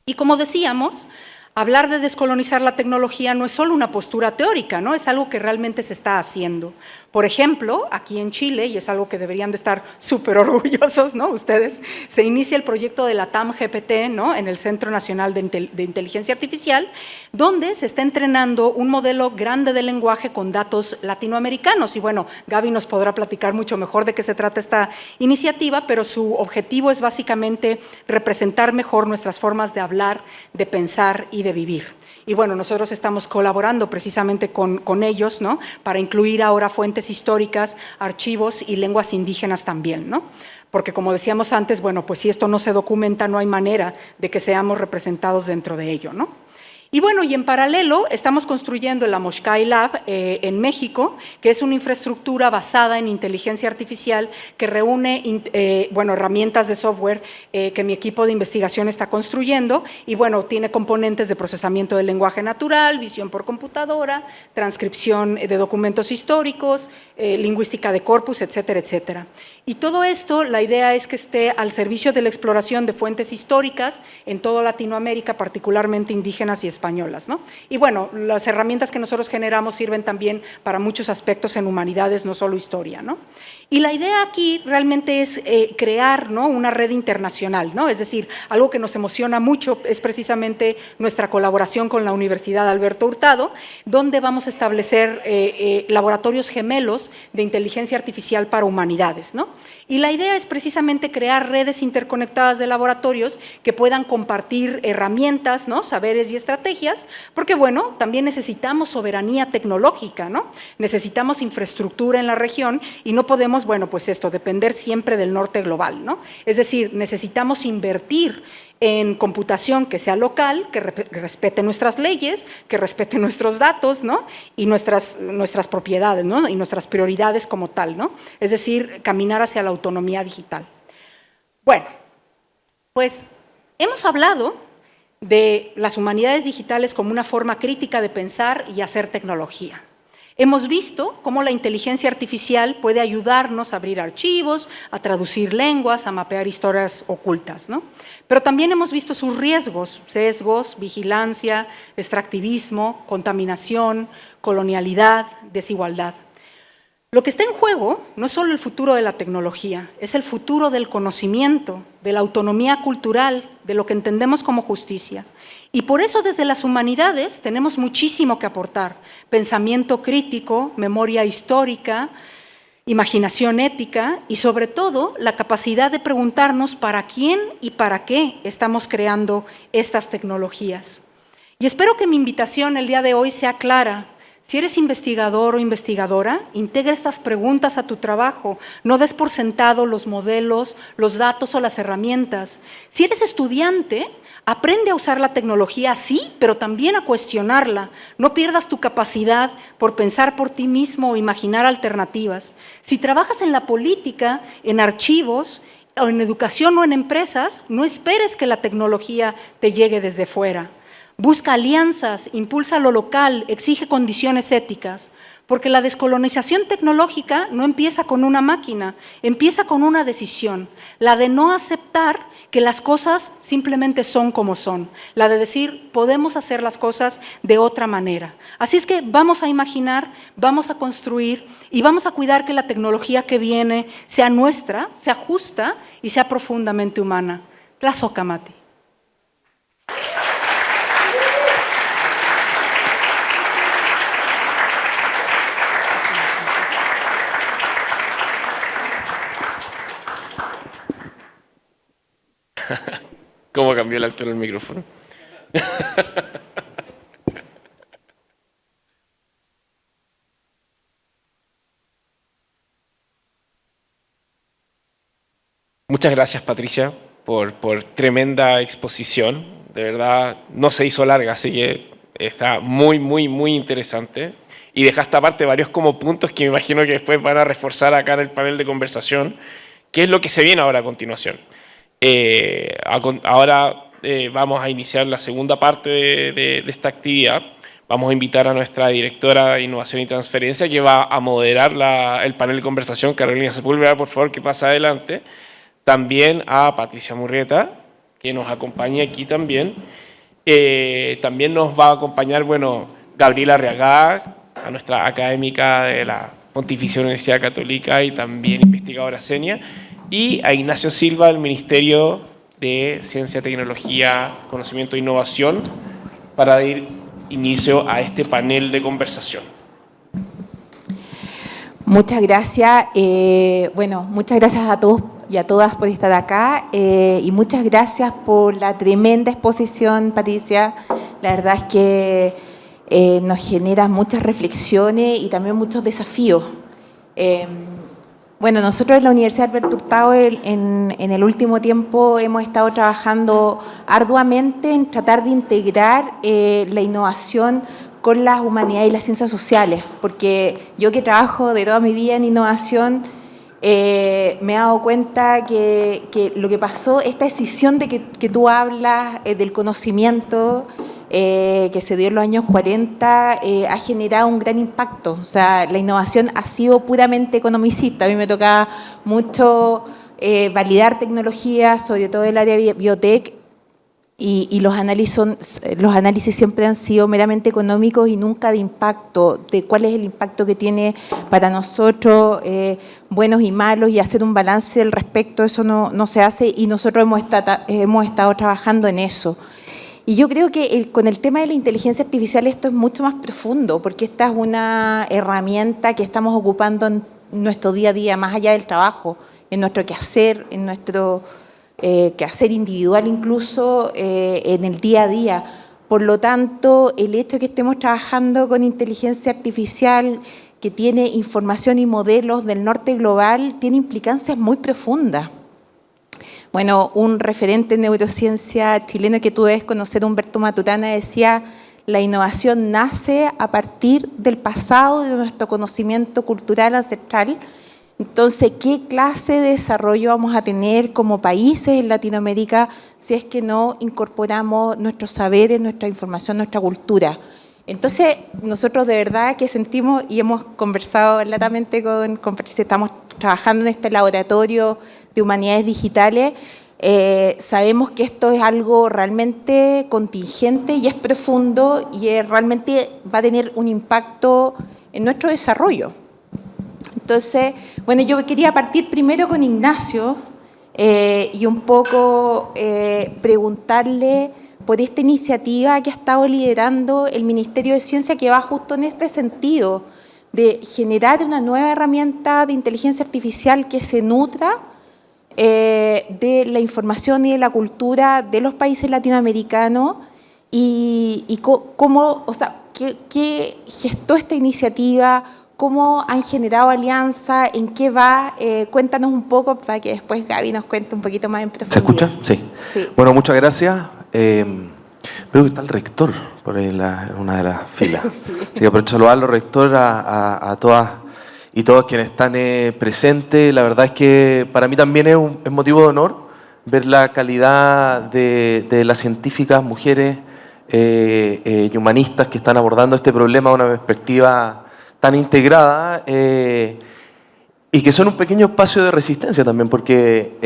Y como decíamos, hablar de descolonizar la tecnología no es solo una postura teórica, ¿no?, es algo que realmente se está haciendo. Por ejemplo, aquí en Chile, y es algo que deberían de estar súper orgullosos, ¿no?, ustedes, se inicia el proyecto de la TAM-GPT, ¿no?, en el Centro Nacional de Inteligencia Artificial, donde se está entrenando un modelo grande de lenguaje con datos latinoamericanos. Y bueno, Gaby nos podrá platicar mucho mejor de qué se trata esta iniciativa, pero su objetivo es básicamente representar mejor nuestras formas de hablar, de pensar y de vivir. Y bueno, nosotros estamos colaborando precisamente con ellos, ¿no?, para incluir ahora fuentes históricas, archivos y lenguas indígenas también, ¿no? Porque como decíamos antes, bueno, pues si esto no se documenta, no hay manera de que seamos representados dentro de ello, ¿no? Y bueno, y en paralelo estamos construyendo el Amoxcay Lab en México, que es una infraestructura basada en inteligencia artificial que reúne herramientas de software que mi equipo de investigación está construyendo y bueno, tiene componentes de procesamiento del lenguaje natural, visión por computadora, transcripción de documentos históricos, lingüística de corpus, etcétera, etcétera. Y todo esto, la idea es que esté al servicio de la exploración de fuentes históricas en toda Latinoamérica, particularmente indígenas y españolas, ¿no? Y bueno, las herramientas que nosotros generamos sirven también para muchos aspectos en humanidades, no solo historia, ¿no? Y la idea aquí realmente es crear, ¿no?, una red internacional, ¿no? Es decir, algo que nos emociona mucho es precisamente nuestra colaboración con la Universidad Alberto Hurtado, donde vamos a establecer laboratorios gemelos de inteligencia artificial para humanidades, ¿no? Y la idea es precisamente crear redes interconectadas de laboratorios que puedan compartir herramientas, ¿no?, saberes y estrategias, porque bueno, también necesitamos soberanía tecnológica, ¿no? Necesitamos infraestructura en la región y no podemos, bueno, pues depender siempre del norte global, ¿no? Es decir, necesitamos invertir en computación que sea local, que respete nuestras leyes, que respete nuestros datos, ¿no?, y nuestras propiedades, ¿no?, y nuestras prioridades como tal, ¿no? Es decir, caminar hacia la autonomía digital. Bueno, pues hemos hablado de las humanidades digitales como una forma crítica de pensar y hacer tecnología. Hemos visto cómo la inteligencia artificial puede ayudarnos a abrir archivos, a traducir lenguas, a mapear historias ocultas, ¿no? Pero también hemos visto sus riesgos, sesgos, vigilancia, extractivismo, contaminación, colonialidad, desigualdad. Lo que está en juego no es solo el futuro de la tecnología, es el futuro del conocimiento, de la autonomía cultural, de lo que entendemos como justicia. Y por eso desde las humanidades tenemos muchísimo que aportar: pensamiento crítico, memoria histórica, imaginación ética y sobre todo la capacidad de preguntarnos para quién y para qué estamos creando estas tecnologías. Y espero que mi invitación el día de hoy sea clara. Si eres investigador o investigadora, integra estas preguntas a tu trabajo, no des por sentado los modelos, los datos o las herramientas. Si eres estudiante, Aprende a usar la tecnología, sí, pero también a cuestionarla. No pierdas tu capacidad por pensar por ti mismo o imaginar alternativas. Si trabajas en la política, en archivos, o en educación o en empresas, no esperes que la tecnología te llegue desde fuera. Busca alianzas, impulsa lo local, exige condiciones éticas, porque la descolonización tecnológica no empieza con una máquina, empieza con una decisión, la de no aceptar que las cosas simplemente son como son, la de decir podemos hacer las cosas de otra manera. Así es que vamos a imaginar, vamos a construir y vamos a cuidar que la tecnología que viene sea nuestra, sea justa y sea profundamente humana. Tlazocamati. ¿Cómo cambió el actor el micrófono? Muchas gracias, Patricia, por tremenda exposición. De verdad, no se hizo larga, así que está muy interesante. Y dejaste aparte varios como puntos que me imagino que después van a reforzar acá en el panel de conversación, qué es lo que se viene ahora a continuación. Ahora vamos a iniciar la segunda parte de esta actividad. Vamos a invitar a nuestra directora de Innovación y Transferencia, que va a moderar el panel de conversación, Carolina Sepúlveda, por favor, que pase adelante. También a Patricia Murrieta, que nos acompaña aquí también. También nos va a acompañar, bueno, Gabriela Arriagada, a nuestra académica de la Pontificia Universidad Católica y también investigadora senior, y a Ignacio Silva, del Ministerio de Ciencia, Tecnología, Conocimiento e Innovación, para dar inicio a este panel de conversación. Muchas gracias. Bueno, muchas gracias a todos y a todas por estar acá y muchas gracias por la tremenda exposición, Patricia. La verdad es que nos genera muchas reflexiones y también muchos desafíos. Bueno, nosotros en la Universidad Alberto Hurtado en el último tiempo hemos estado trabajando arduamente en tratar de integrar la innovación con las humanidades y las ciencias sociales, porque yo que trabajo de toda mi vida en innovación, me he dado cuenta que lo que pasó, esta decisión de que tú hablas del conocimiento que se dio en los años 40, ha generado un gran impacto. O sea, la innovación ha sido puramente economicista. A mí me tocaba mucho validar tecnología, sobre todo el área de biotech, y los análisis siempre han sido meramente económicos y nunca de impacto, de cuál es el impacto que tiene para nosotros, buenos y malos, y hacer un balance al respecto. Eso no se hace, y nosotros hemos estado trabajando en eso. Y yo creo que con el tema de la inteligencia artificial esto es mucho más profundo, porque esta es una herramienta que estamos ocupando en nuestro día a día, más allá del trabajo, en nuestro quehacer, en nuestro quehacer individual incluso, en el día a día. Por lo tanto, el hecho de que estemos trabajando con inteligencia artificial, que tiene información y modelos del norte global, tiene implicancias muy profundas. Bueno, un referente en neurociencia chileno que tú debes conocer, Humberto Maturana, decía: la innovación nace a partir del pasado, de nuestro conocimiento cultural ancestral. Entonces, ¿qué clase de desarrollo vamos a tener como países en Latinoamérica si es que no incorporamos nuestros saberes, nuestra información, nuestra cultura? Entonces, nosotros de verdad que sentimos, y hemos conversado latamente con Patricia, estamos trabajando en este laboratorio de humanidades digitales, sabemos que esto es algo realmente contingente y es profundo y realmente va a tener un impacto en nuestro desarrollo. Entonces, bueno, yo quería partir primero con Ignacio y un poco preguntarle por esta iniciativa que ha estado liderando el Ministerio de Ciencia, que va justo en este sentido, de generar una nueva herramienta de inteligencia artificial que se nutra de la información y de la cultura de los países latinoamericanos y cómo, o sea, qué gestó esta iniciativa, cómo han generado alianza, en qué va. Cuéntanos un poco para que después Gaby nos cuente un poquito más en profundidad. ¿Se escucha? Sí. Bueno, muchas gracias. Veo que está el rector por ahí en una de las filas. Sí. Así que aprovecho saludarlo, rector, a todas y todos quienes están presentes. La verdad es que para mí también es motivo de honor ver la calidad de las científicas, mujeres y humanistas que están abordando este problema de una perspectiva tan integrada y que son un pequeño espacio de resistencia también, porque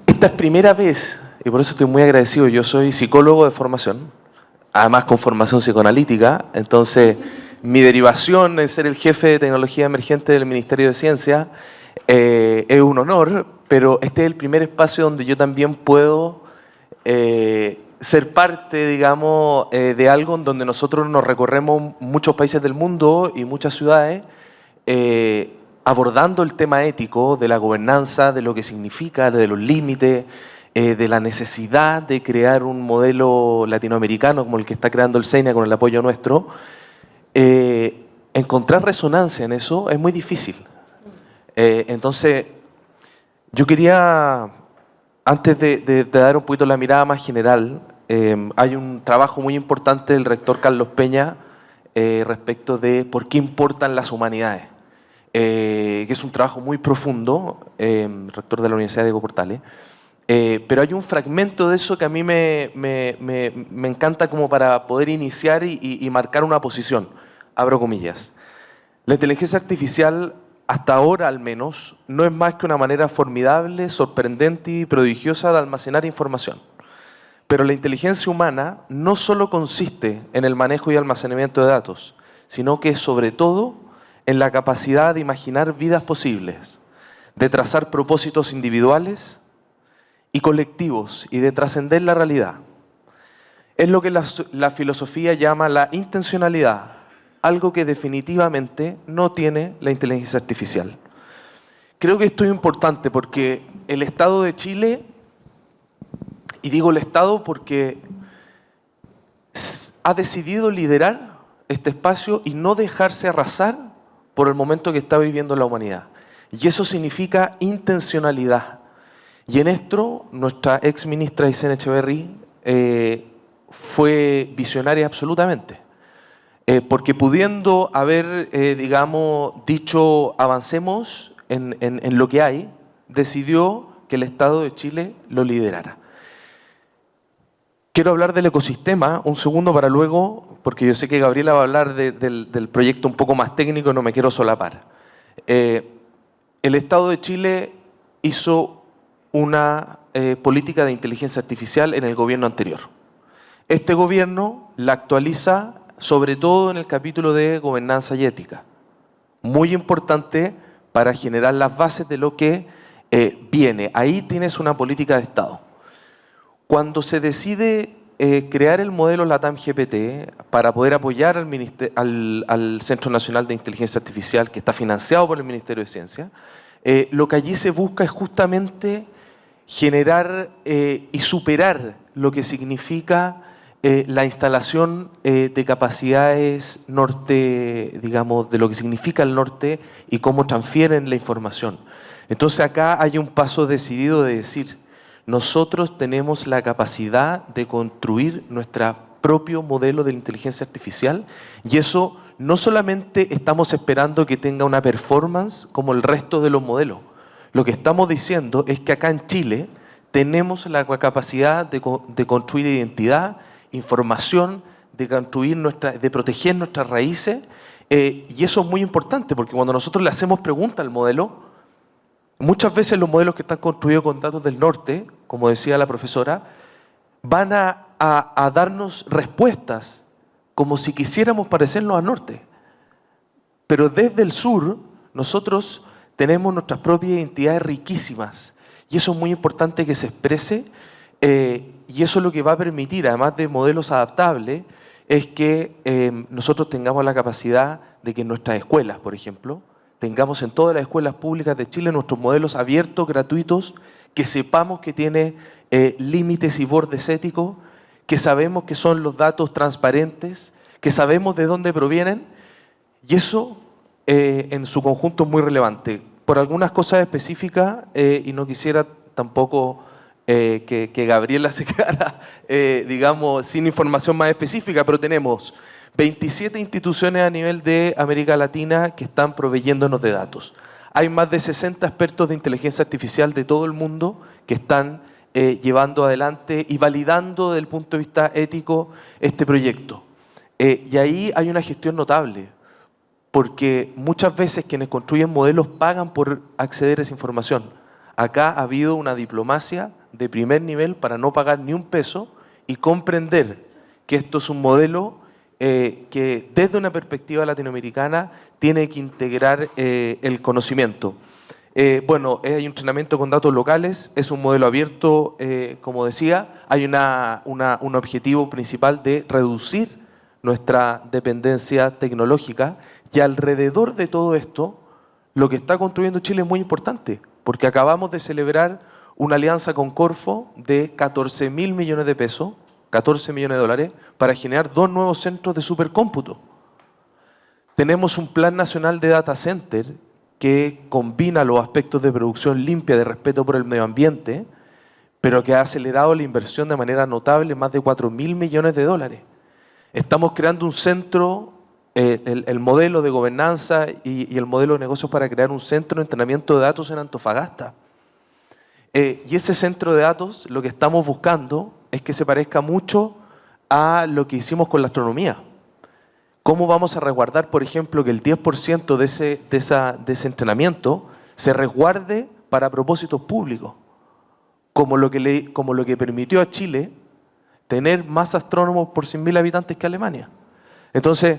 esta es primera vez, y por eso estoy muy agradecido. Yo soy psicólogo de formación, además con formación psicoanalítica, entonces mi derivación en ser el jefe de tecnología emergente del Ministerio de Ciencia es un honor, pero este es el primer espacio donde yo también puedo ser parte, digamos, de algo en donde nosotros nos recorremos muchos países del mundo y muchas ciudades, abordando el tema ético de la gobernanza, de lo que significa, de los límites, de la necesidad de crear un modelo latinoamericano como el que está creando el SEINA con el apoyo nuestro. Encontrar resonancia en eso es muy difícil. Entonces, yo quería, antes de dar un poquito la mirada más general, hay un trabajo muy importante del rector Carlos Peña respecto de por qué importan las humanidades, que es un trabajo muy profundo, rector de la Universidad Diego Portales. Pero hay un fragmento de eso que a mí me encanta como para poder iniciar y marcar una posición. Abro comillas. La inteligencia artificial, hasta ahora al menos, no es más que una manera formidable, sorprendente y prodigiosa de almacenar información. Pero la inteligencia humana no solo consiste en el manejo y almacenamiento de datos, sino que sobre todo en la capacidad de imaginar vidas posibles, de trazar propósitos individuales y colectivos y de trascender la realidad. Es lo que la filosofía llama la intencionalidad, algo que definitivamente no tiene la inteligencia artificial. Creo que esto es importante porque el Estado de Chile, y digo el Estado porque ha decidido liderar este espacio y no dejarse arrasar por el momento que está viviendo la humanidad. Y eso significa intencionalidad. Y en esto, nuestra ex ministra Aysén Echeverry fue visionaria absolutamente. Porque pudiendo haber, digamos, dicho avancemos en lo que hay, decidió que el Estado de Chile lo liderara. Quiero hablar del ecosistema un segundo para luego, porque yo sé que Gabriela va a hablar del proyecto un poco más técnico y no me quiero solapar. El Estado de Chile hizo una política de inteligencia artificial en el gobierno anterior. Este gobierno la actualiza sobre todo en el capítulo de gobernanza y ética. Muy importante para generar las bases de lo que viene. Ahí tienes una política de Estado. Cuando se decide crear el modelo LATAM GPT para poder apoyar al Centro Nacional de Inteligencia Artificial, que está financiado por el Ministerio de Ciencia, lo que allí se busca es justamente generar y superar lo que significa la instalación de capacidades norte, digamos, de lo que significa el norte y cómo transfieren la información. Entonces acá hay un paso decidido de decir, nosotros tenemos la capacidad de construir nuestro propio modelo de inteligencia artificial y eso no solamente estamos esperando que tenga una performance como el resto de los modelos. Lo que estamos diciendo es que acá en Chile tenemos la capacidad de construir identidad, información, de proteger nuestras raíces y eso es muy importante porque cuando nosotros le hacemos preguntas al modelo, muchas veces los modelos que están construidos con datos del norte, como decía la profesora, van a darnos respuestas como si quisiéramos parecernos al norte. Pero desde el sur, nosotros tenemos nuestras propias identidades riquísimas y eso es muy importante que se exprese y eso es lo que va a permitir, además de modelos adaptables, es que nosotros tengamos la capacidad de que en nuestras escuelas, por ejemplo, tengamos en todas las escuelas públicas de Chile nuestros modelos abiertos, gratuitos, que sepamos que tiene límites y bordes éticos, que sabemos que son los datos transparentes, que sabemos de dónde provienen, y eso en su conjunto es muy relevante. Por algunas cosas específicas, y no quisiera tampoco que Gabriela se quedara, digamos, sin información más específica, pero tenemos 27 instituciones a nivel de América Latina que están proveyéndonos de datos. Hay más de 60 expertos de inteligencia artificial de todo el mundo que están llevando adelante y validando desde el punto de vista ético este proyecto. Y ahí hay una gestión notable, porque muchas veces quienes construyen modelos pagan por acceder a esa información. Acá ha habido una diplomacia de primer nivel para no pagar ni un peso y comprender que esto es un modelo que desde una perspectiva latinoamericana tiene que integrar el conocimiento. Bueno, hay un entrenamiento con datos locales, es un modelo abierto, como decía, hay un objetivo principal de reducir nuestra dependencia tecnológica, y alrededor de todo esto, lo que está construyendo Chile es muy importante, porque acabamos de celebrar una alianza con Corfo de 14.000 millones de pesos, 14 millones de dólares, para generar 2 nuevos centros de supercómputo. Tenemos un plan nacional de data center que combina los aspectos de producción limpia, de respeto por el medio ambiente, pero que ha acelerado la inversión de manera notable, más de 4.000 millones de dólares. Estamos creando un centro, el modelo de gobernanza y el modelo de negocios para crear un centro de entrenamiento de datos en Antofagasta. Y ese centro de datos, lo que estamos buscando es que se parezca mucho a lo que hicimos con la astronomía. ¿Cómo vamos a resguardar, por ejemplo, que el 10% de ese entrenamiento se resguarde para propósitos públicos? Como lo que permitió a Chile tener más astrónomos por 100.000 habitantes que Alemania. Entonces,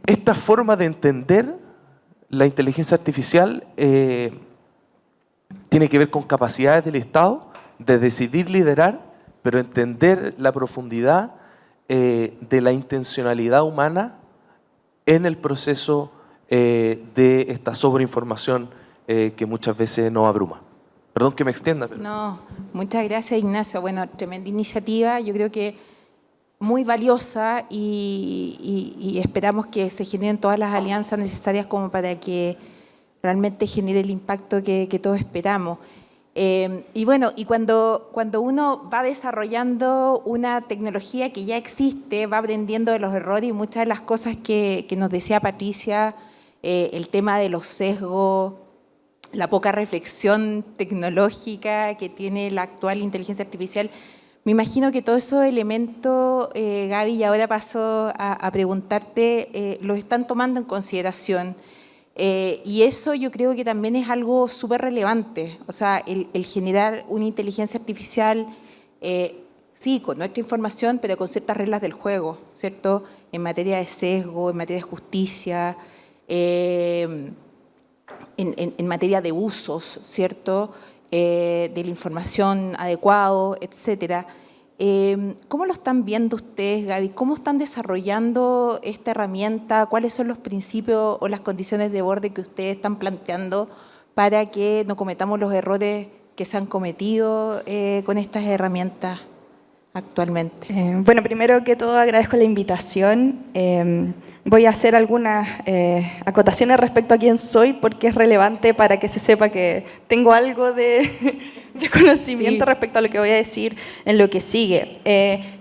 esta forma de entender la inteligencia artificial tiene que ver con capacidades del Estado de decidir liderar, pero entender la profundidad de la intencionalidad humana en el proceso de esta sobreinformación que muchas veces nos abruma. Perdón que me extienda. Pero... No, muchas gracias, Ignacio. Bueno, tremenda iniciativa, yo creo que muy valiosa y esperamos que se generen todas las alianzas necesarias como para que realmente genere el impacto que todos esperamos. Y bueno, y cuando uno va desarrollando una tecnología que ya existe, va aprendiendo de los errores y muchas de las cosas que nos decía Patricia, el tema de los sesgos, la poca reflexión tecnológica que tiene la actual inteligencia artificial, me imagino que todos esos elementos, Gaby, y ahora paso a preguntarte, los están tomando en consideración. Y eso yo creo que también es algo súper relevante, o sea, el generar una inteligencia artificial, sí, con nuestra información, pero con ciertas reglas del juego, ¿cierto? En materia de sesgo, en materia de justicia, en materia de usos, ¿cierto? De la información adecuado, etcétera. ¿Cómo lo están viendo ustedes, Gaby? ¿Cómo están desarrollando esta herramienta? ¿Cuáles son los principios o las condiciones de borde que ustedes están planteando para que no cometamos los errores que se han cometido con estas herramientas actualmente? Bueno, primero que todo agradezco la invitación. Voy a hacer algunas acotaciones respecto a quién soy porque es relevante para que se sepa que tengo algo de conocimiento respecto a lo que voy a decir en lo que sigue.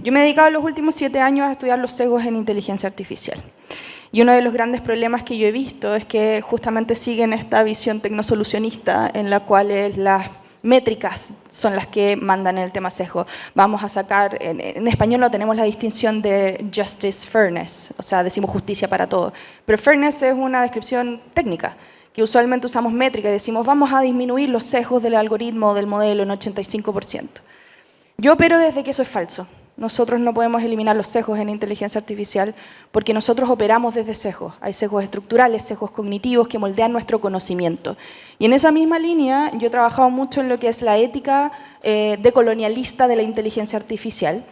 Yo me he dedicado los últimos 7 años a estudiar los sesgos en inteligencia artificial. Y uno de los grandes problemas que yo he visto es que justamente siguen esta visión tecnosolucionista en la cual las métricas son las que mandan en el tema sesgo. Vamos a sacar, en español no tenemos la distinción de justice, fairness, o sea, decimos justicia para todo. Pero fairness es una descripción técnica, que usualmente usamos métrica y decimos vamos a disminuir los sesgos del algoritmo o del modelo en 85%. Yo opero desde que eso es falso. Nosotros no podemos eliminar los sesgos en inteligencia artificial porque nosotros operamos desde sesgos. Hay sesgos estructurales, sesgos cognitivos que moldean nuestro conocimiento. Y en esa misma línea yo he trabajado mucho en lo que es la ética decolonialista de la inteligencia artificial,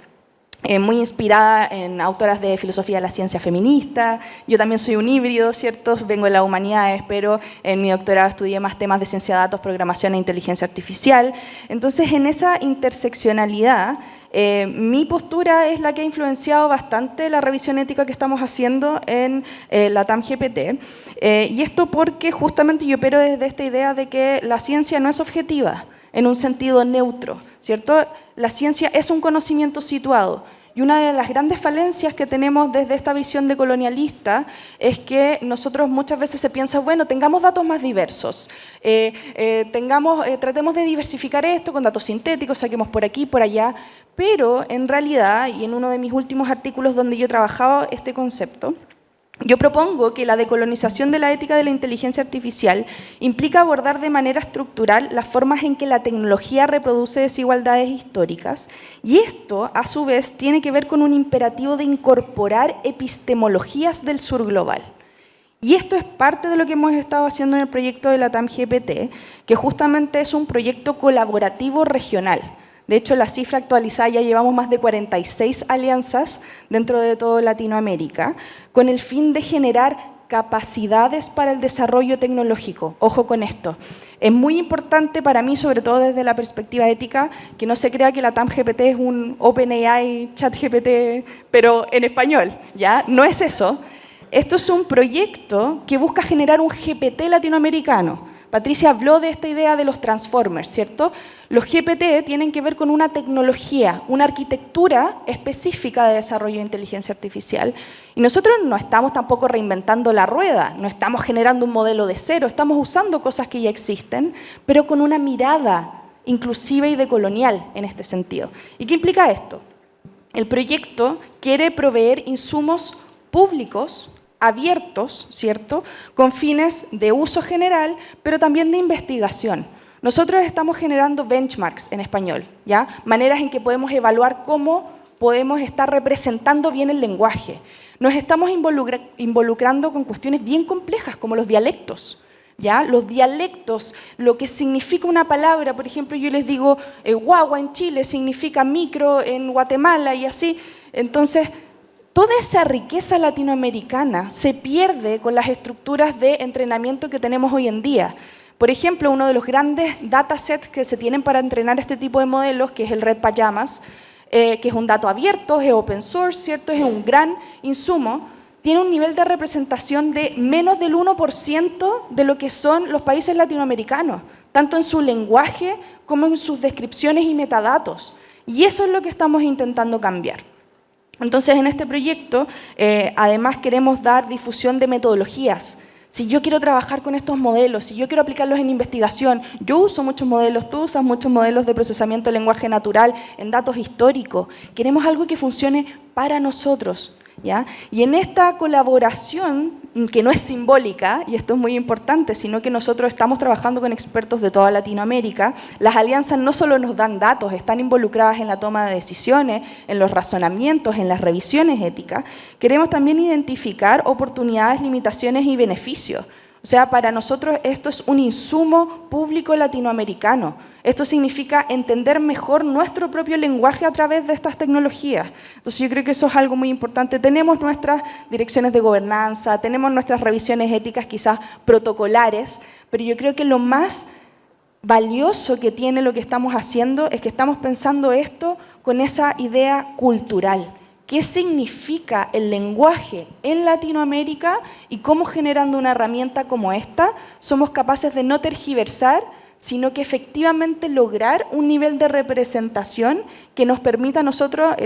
muy inspirada en autoras de filosofía de la ciencia feminista. Yo también soy un híbrido, ¿cierto? Vengo de las humanidades, pero en mi doctorado estudié más temas de ciencia de datos, programación e inteligencia artificial. Entonces, en esa interseccionalidad, mi postura es la que ha influenciado bastante la revisión ética que estamos haciendo en LATAM GPT. Y esto porque justamente yo opero desde esta idea de que la ciencia no es objetiva. en un sentido neutro, ¿cierto? La ciencia es un conocimiento situado. Y una de las grandes falencias que tenemos desde esta visión decolonialista es que nosotros muchas veces se piensa, bueno, tengamos datos más diversos, tratemos de diversificar esto con datos sintéticos, saquemos por aquí, por allá, pero en realidad, y en uno de mis últimos artículos donde yo he trabajado este concepto, yo propongo que la decolonización de la ética de la inteligencia artificial implica abordar de manera estructural las formas en que la tecnología reproduce desigualdades históricas, y esto, a su vez, tiene que ver con un imperativo de incorporar epistemologías del sur global. Y esto es parte de lo que hemos estado haciendo en el proyecto de LATAM GPT, que justamente es un proyecto colaborativo regional. De hecho, la cifra actualizada ya llevamos más de 46 alianzas dentro de toda Latinoamérica, con el fin de generar capacidades para el desarrollo tecnológico. Ojo con esto. Es muy importante para mí, sobre todo desde la perspectiva ética, que no se crea que LATAM GPT es un OpenAI ChatGPT, pero en español, ¿ya? No es eso. Esto es un proyecto que busca generar un GPT latinoamericano. Patricia habló de esta idea de los transformers, ¿cierto? Los GPT tienen que ver con una tecnología, una arquitectura específica de desarrollo de inteligencia artificial. Y nosotros no estamos tampoco reinventando la rueda, no estamos generando un modelo de cero, estamos usando cosas que ya existen, pero con una mirada inclusiva y decolonial en este sentido. ¿Y qué implica esto? El proyecto quiere proveer insumos públicos, abiertos, ¿cierto?, con fines de uso general, pero también de investigación. Nosotros estamos generando benchmarks en español, ¿ya? Maneras en que podemos evaluar cómo podemos estar representando bien el lenguaje. Nos estamos involucrando con cuestiones bien complejas, como los dialectos, ¿ya? Los dialectos, lo que significa una palabra, por ejemplo, yo les digo guagua en Chile, significa micro en Guatemala y así. Entonces, toda esa riqueza latinoamericana se pierde con las estructuras de entrenamiento que tenemos hoy en día. Por ejemplo, uno de los grandes datasets que se tienen para entrenar este tipo de modelos, que es el Red Pajamas, que es un dato abierto, es open source, ¿cierto? Es un gran insumo, tiene un nivel de representación de menos del 1% de lo que son los países latinoamericanos, tanto en su lenguaje como en sus descripciones y metadatos. Y eso es lo que estamos intentando cambiar. Entonces, en este proyecto, además queremos dar difusión de metodologías. Si yo quiero trabajar con estos modelos, si yo quiero aplicarlos en investigación, yo uso muchos modelos, tú usas muchos modelos de procesamiento de lenguaje natural en datos históricos. Queremos algo que funcione para nosotros, ¿ya? Y en esta colaboración, que no es simbólica, y esto es muy importante, sino que nosotros estamos trabajando con expertos de toda Latinoamérica, las alianzas no solo nos dan datos, están involucradas en la toma de decisiones, en los razonamientos, en las revisiones éticas. Queremos también identificar oportunidades, limitaciones y beneficios. O sea, para nosotros esto es un insumo público latinoamericano. Esto significa entender mejor nuestro propio lenguaje a través de estas tecnologías. Entonces yo creo que eso es algo muy importante. Tenemos nuestras direcciones de gobernanza, tenemos nuestras revisiones éticas quizás protocolares, pero yo creo que lo más valioso que tiene lo que estamos haciendo es que estamos pensando esto con esa idea cultural. ¿Qué significa el lenguaje en Latinoamérica y cómo generando una herramienta como esta somos capaces de no tergiversar, sino que efectivamente lograr un nivel de representación que nos permita a nosotros,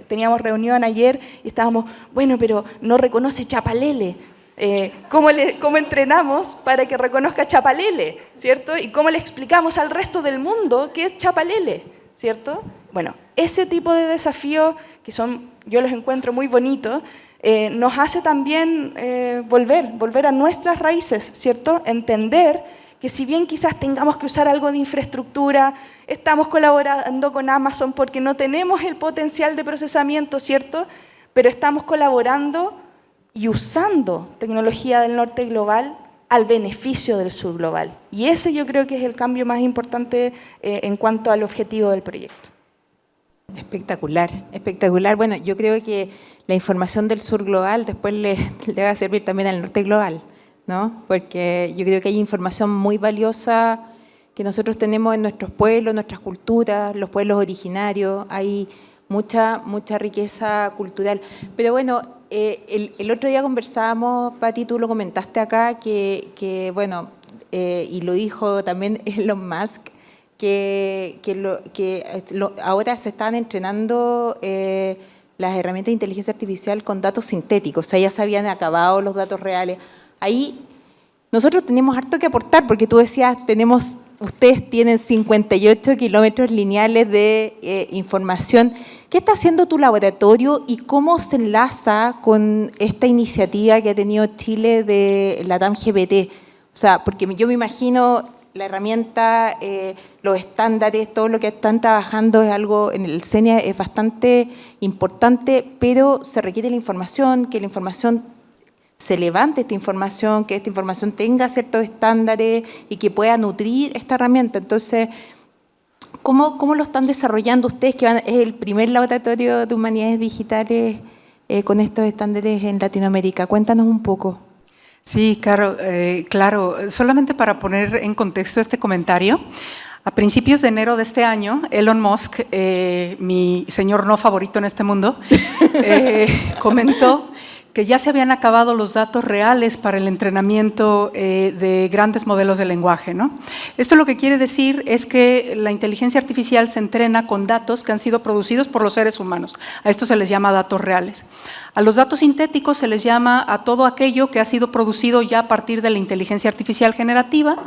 teníamos reunión ayer y estábamos, bueno, pero no reconoce Chapalele. ¿Cómo entrenamos para que reconozca Chapalele? ¿Cierto? ¿Y cómo le explicamos al resto del mundo qué es Chapalele? ¿Cierto? Bueno, ese tipo de desafíos que yo los encuentro muy bonitos, nos hace también volver a nuestras raíces, ¿cierto? Entender que si bien quizás tengamos que usar algo de infraestructura, estamos colaborando con Amazon porque no tenemos el potencial de procesamiento, ¿cierto? Pero estamos colaborando y usando tecnología del norte global al beneficio del sur global. Y ese yo creo que es el cambio más importante en cuanto al objetivo del proyecto. Espectacular, espectacular. Bueno, yo creo que la información del sur global después le va a servir también al norte global, ¿no? Porque yo creo que hay información muy valiosa que nosotros tenemos en nuestros pueblos, nuestras culturas, los pueblos originarios, hay mucha riqueza cultural. Pero bueno, el otro día conversábamos, Pati, tú lo comentaste acá, que bueno, y lo dijo también Elon Musk, ahora se están entrenando las herramientas de inteligencia artificial con datos sintéticos, o sea, ya se habían acabado los datos reales. Ahí nosotros tenemos harto que aportar, porque tú decías, ustedes tienen 58 kilómetros lineales de información. ¿Qué está haciendo tu laboratorio y cómo se enlaza con esta iniciativa que ha tenido Chile de la LATAM-GPT? O sea, porque yo me imagino la herramienta, los estándares, todo lo que están trabajando es algo, en el CENIA es bastante importante, pero se requiere la información, que la información se levante esta información, que esta información tenga ciertos estándares y que pueda nutrir esta herramienta. Entonces, ¿cómo lo están desarrollando ustedes, que es el primer laboratorio de humanidades digitales con estos estándares en Latinoamérica? Cuéntanos un poco. Sí, claro, solamente para poner en contexto este comentario, a principios de enero de este año, Elon Musk, mi señor no favorito en este mundo, comentó que ya se habían acabado los datos reales para el entrenamiento de grandes modelos de lenguaje, ¿no? Esto lo que quiere decir es que la inteligencia artificial se entrena con datos que han sido producidos por los seres humanos. A esto se les llama datos reales. A los datos sintéticos se les llama a todo aquello que ha sido producido ya a partir de la inteligencia artificial generativa,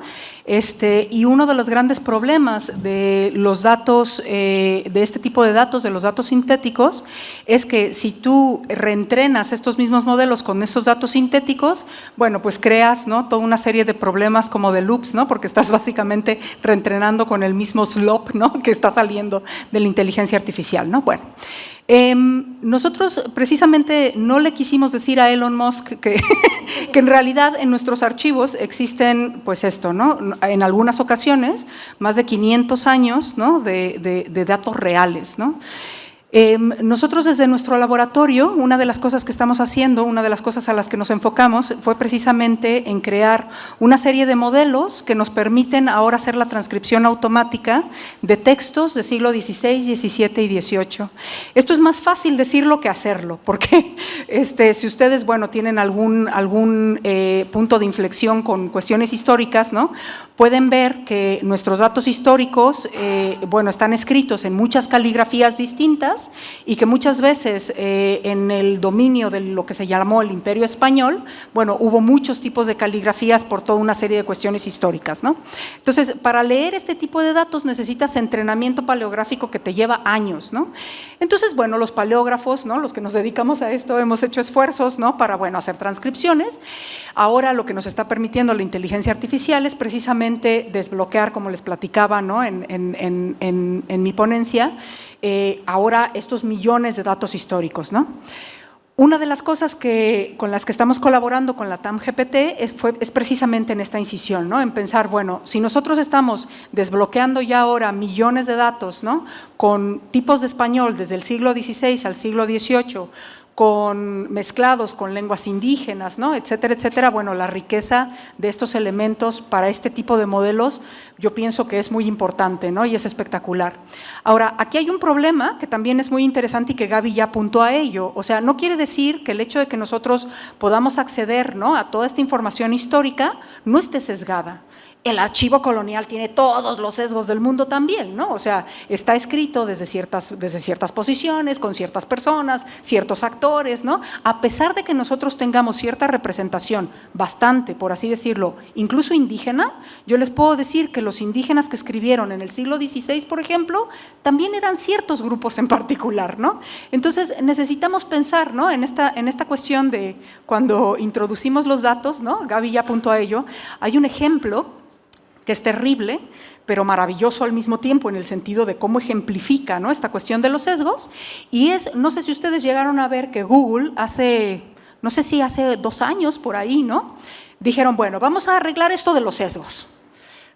y uno de los grandes problemas de los datos, de este tipo de datos, de los datos sintéticos, es que si tú reentrenas estos mismos modelos con estos datos sintéticos, bueno, pues creas, ¿no?, toda una serie de problemas como de loops, ¿no?, porque estás básicamente reentrenando con el mismo slop, ¿no?, que está saliendo de la inteligencia artificial, ¿no? Bueno, nosotros precisamente no le quisimos decir a Elon Musk que en realidad en nuestros archivos existen, pues esto, ¿no?, en algunas ocasiones más de 500 años, ¿no?, de datos reales, ¿no? Nosotros desde nuestro laboratorio, una de las cosas que estamos haciendo, una de las cosas a las que nos enfocamos fue precisamente en crear una serie de modelos que nos permiten ahora hacer la transcripción automática de textos del siglo XVI, XVII y XVIII. Esto es más fácil decirlo que hacerlo, porque si ustedes, bueno, tienen algún punto de inflexión con cuestiones históricas, ¿no?, pueden ver que nuestros datos históricos, bueno, están escritos en muchas caligrafías distintas, y que muchas veces en el dominio de lo que se llamó el Imperio Español, bueno, hubo muchos tipos de caligrafías por toda una serie de cuestiones históricas, ¿no? Entonces, para leer este tipo de datos necesitas entrenamiento paleográfico que te lleva años, ¿no? Entonces, bueno, los paleógrafos, ¿no?, los que nos dedicamos a esto, hemos hecho esfuerzos, ¿no?, para, bueno, hacer transcripciones. Ahora lo que nos está permitiendo la inteligencia artificial es precisamente desbloquear, como les platicaba, ¿no?, en mi ponencia, ahora estos millones de datos históricos, ¿no? Una de las cosas con las que estamos colaborando con la LATAM-GPT es precisamente en esta incisión, ¿no?, en pensar, bueno, si nosotros estamos desbloqueando ya ahora millones de datos, ¿no?, con tipos de español desde el siglo XVI al siglo XVIII, mezclados con lenguas indígenas, ¿no?, etcétera, etcétera. Bueno, la riqueza de estos elementos para este tipo de modelos yo pienso que es muy importante, ¿no?, y es espectacular. Ahora, aquí hay un problema que también es muy interesante y que Gaby ya apuntó a ello. O sea, no quiere decir que el hecho de que nosotros podamos acceder, ¿no?, a toda esta información histórica no esté sesgada. El archivo colonial tiene todos los sesgos del mundo también, ¿no? O sea, está escrito desde ciertas posiciones, con ciertas personas, ciertos actores, ¿no? A pesar de que nosotros tengamos cierta representación bastante, por así decirlo, incluso indígena, yo les puedo decir que los indígenas que escribieron en el siglo XVI, por ejemplo, también eran ciertos grupos en particular, ¿no? Entonces, necesitamos pensar, ¿no?, en esta cuestión de cuando introducimos los datos, ¿no? Gaby ya apuntó a ello. Hay un ejemplo que es terrible, pero maravilloso al mismo tiempo en el sentido de cómo ejemplifica, ¿no?, esta cuestión de los sesgos, y no sé si ustedes llegaron a ver que Google no sé si hace 2 años por ahí, ¿no?, dijeron, bueno, vamos a arreglar esto de los sesgos.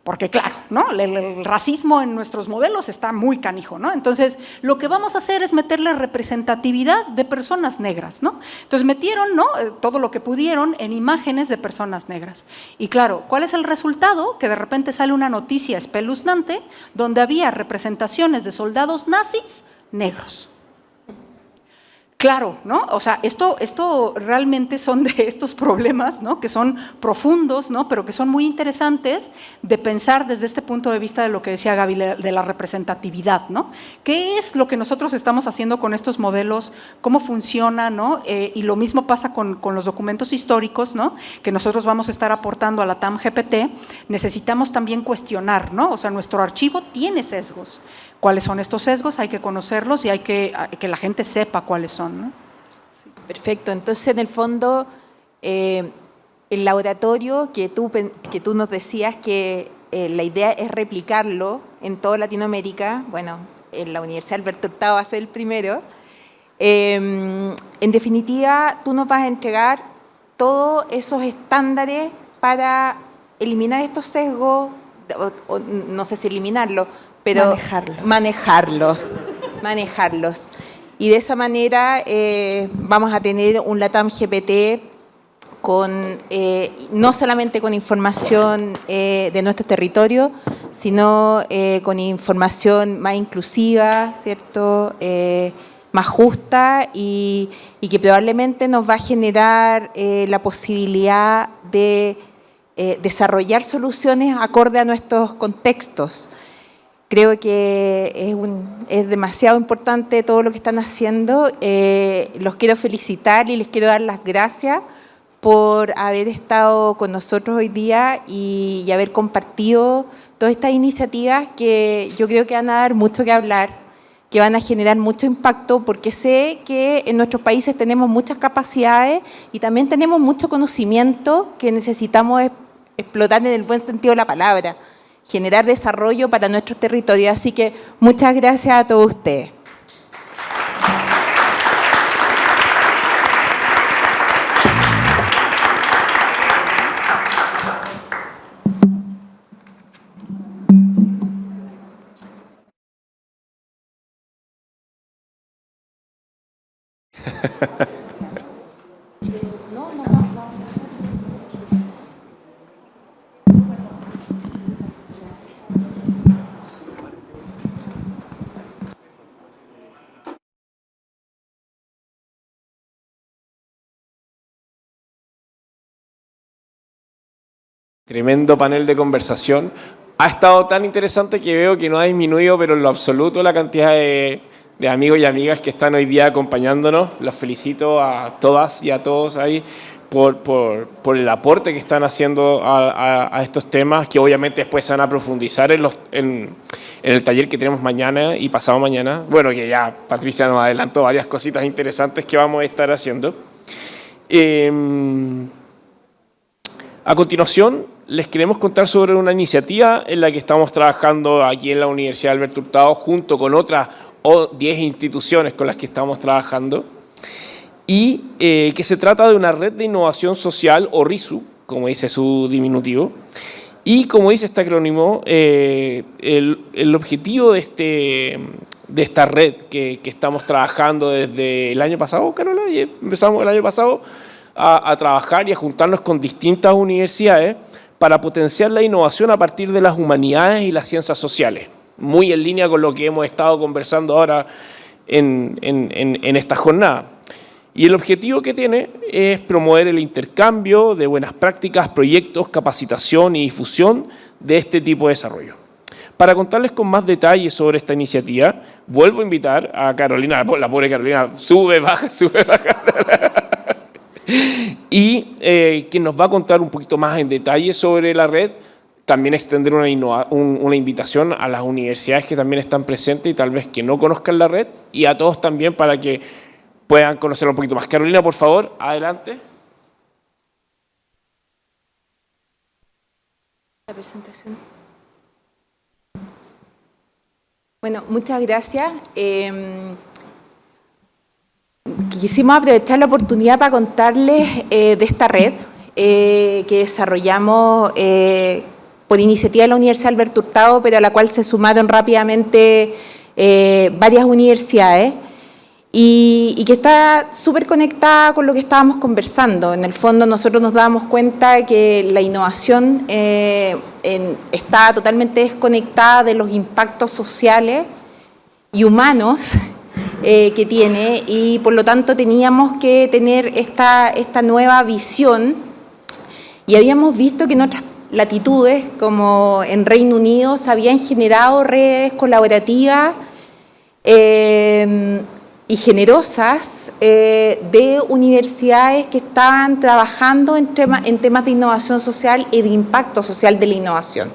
Porque claro, ¿no?, el racismo en nuestros modelos está muy canijo, ¿no? Entonces, lo que vamos a hacer es meterle representatividad de personas negras, ¿no? Entonces, metieron, ¿no?, todo lo que pudieron en imágenes de personas negras. Y claro, ¿cuál es el resultado? Que de repente sale una noticia espeluznante donde había representaciones de soldados nazis negros. Claro, ¿no? O sea, esto realmente son de estos problemas, ¿no? Que son profundos, ¿no? Pero que son muy interesantes de pensar desde este punto de vista de lo que decía Gaby, de la representatividad, ¿no? ¿Qué es lo que nosotros estamos haciendo con estos modelos? ¿Cómo funciona, ¿no? Y lo mismo pasa con los documentos históricos, ¿no? Que nosotros vamos a estar aportando a la TAM GPT. Necesitamos también cuestionar, ¿no? O sea, nuestro archivo tiene sesgos. ¿Cuáles son estos sesgos? Hay que conocerlos y hay que la gente sepa cuáles son, ¿no? Sí. Perfecto. Entonces, en el fondo, el laboratorio que tú nos decías que la idea es replicarlo en toda Latinoamérica, bueno, en la Universidad Alberto Hurtado va a ser el primero. En definitiva, tú nos vas a entregar todos esos estándares para eliminar estos sesgos, o no sé si eliminarlos, pero manejarlos. Y de esa manera vamos a tener un LATAM GPT con, no solamente con información de nuestro territorio, sino con información más inclusiva, ¿cierto? Más justa y que probablemente nos va a generar la posibilidad de desarrollar soluciones acorde a nuestros contextos. Creo que es demasiado importante todo lo que están haciendo. Los quiero felicitar y les quiero dar las gracias por haber estado con nosotros hoy día y haber compartido todas estas iniciativas que yo creo que van a dar mucho que hablar, que van a generar mucho impacto, porque sé que en nuestros países tenemos muchas capacidades y también tenemos mucho conocimiento que necesitamos explotar en el buen sentido de la palabra, generar desarrollo para nuestros territorios. Así que muchas gracias a todos ustedes. Tremendo panel de conversación. Ha estado tan interesante que veo que no ha disminuido, pero en lo absoluto, la cantidad de amigos y amigas que están hoy día acompañándonos. Los felicito a todas y a todos ahí por el aporte que están haciendo a estos temas, que obviamente después se van a profundizar en el taller que tenemos mañana y pasado mañana. Bueno, que ya Patricia nos adelantó varias cositas interesantes que vamos a estar haciendo. A continuación, les queremos contar sobre una iniciativa en la que estamos trabajando aquí en la Universidad Alberto Hurtado junto con otras 10 instituciones con las que estamos trabajando y que se trata de una red de innovación social, o RISU, como dice su diminutivo, y como dice este acrónimo, el objetivo de esta red que estamos trabajando desde el año pasado, Carola, y empezamos el año pasado a trabajar y a juntarnos con distintas universidades para potenciar la innovación a partir de las humanidades y las ciencias sociales, muy en línea con lo que hemos estado conversando ahora en esta jornada. Y el objetivo que tiene es promover el intercambio de buenas prácticas, proyectos, capacitación y difusión de este tipo de desarrollo. Para contarles con más detalles sobre esta iniciativa, vuelvo a invitar a Carolina, la pobre Carolina, sube, baja, y quien nos va a contar un poquito más en detalle sobre la red, también extender una invitación a las universidades que también están presentes y tal vez que no conozcan la red, y a todos también para que puedan conocerla un poquito más. Carolina, por favor, adelante. La presentación. Bueno, muchas gracias. Quisimos aprovechar la oportunidad para contarles de esta red que desarrollamos por iniciativa de la Universidad Alberto Hurtado, pero a la cual se sumaron rápidamente varias universidades y que está súper conectada con lo que estábamos conversando. En el fondo nosotros nos dábamos cuenta que la innovación está totalmente desconectada de los impactos sociales y humanos que tiene, y por lo tanto teníamos que tener esta nueva visión, y habíamos visto que en otras latitudes, como en Reino Unido, se habían generado redes colaborativas y generosas de universidades que estaban trabajando en temas de innovación social y de impacto social de la innovación.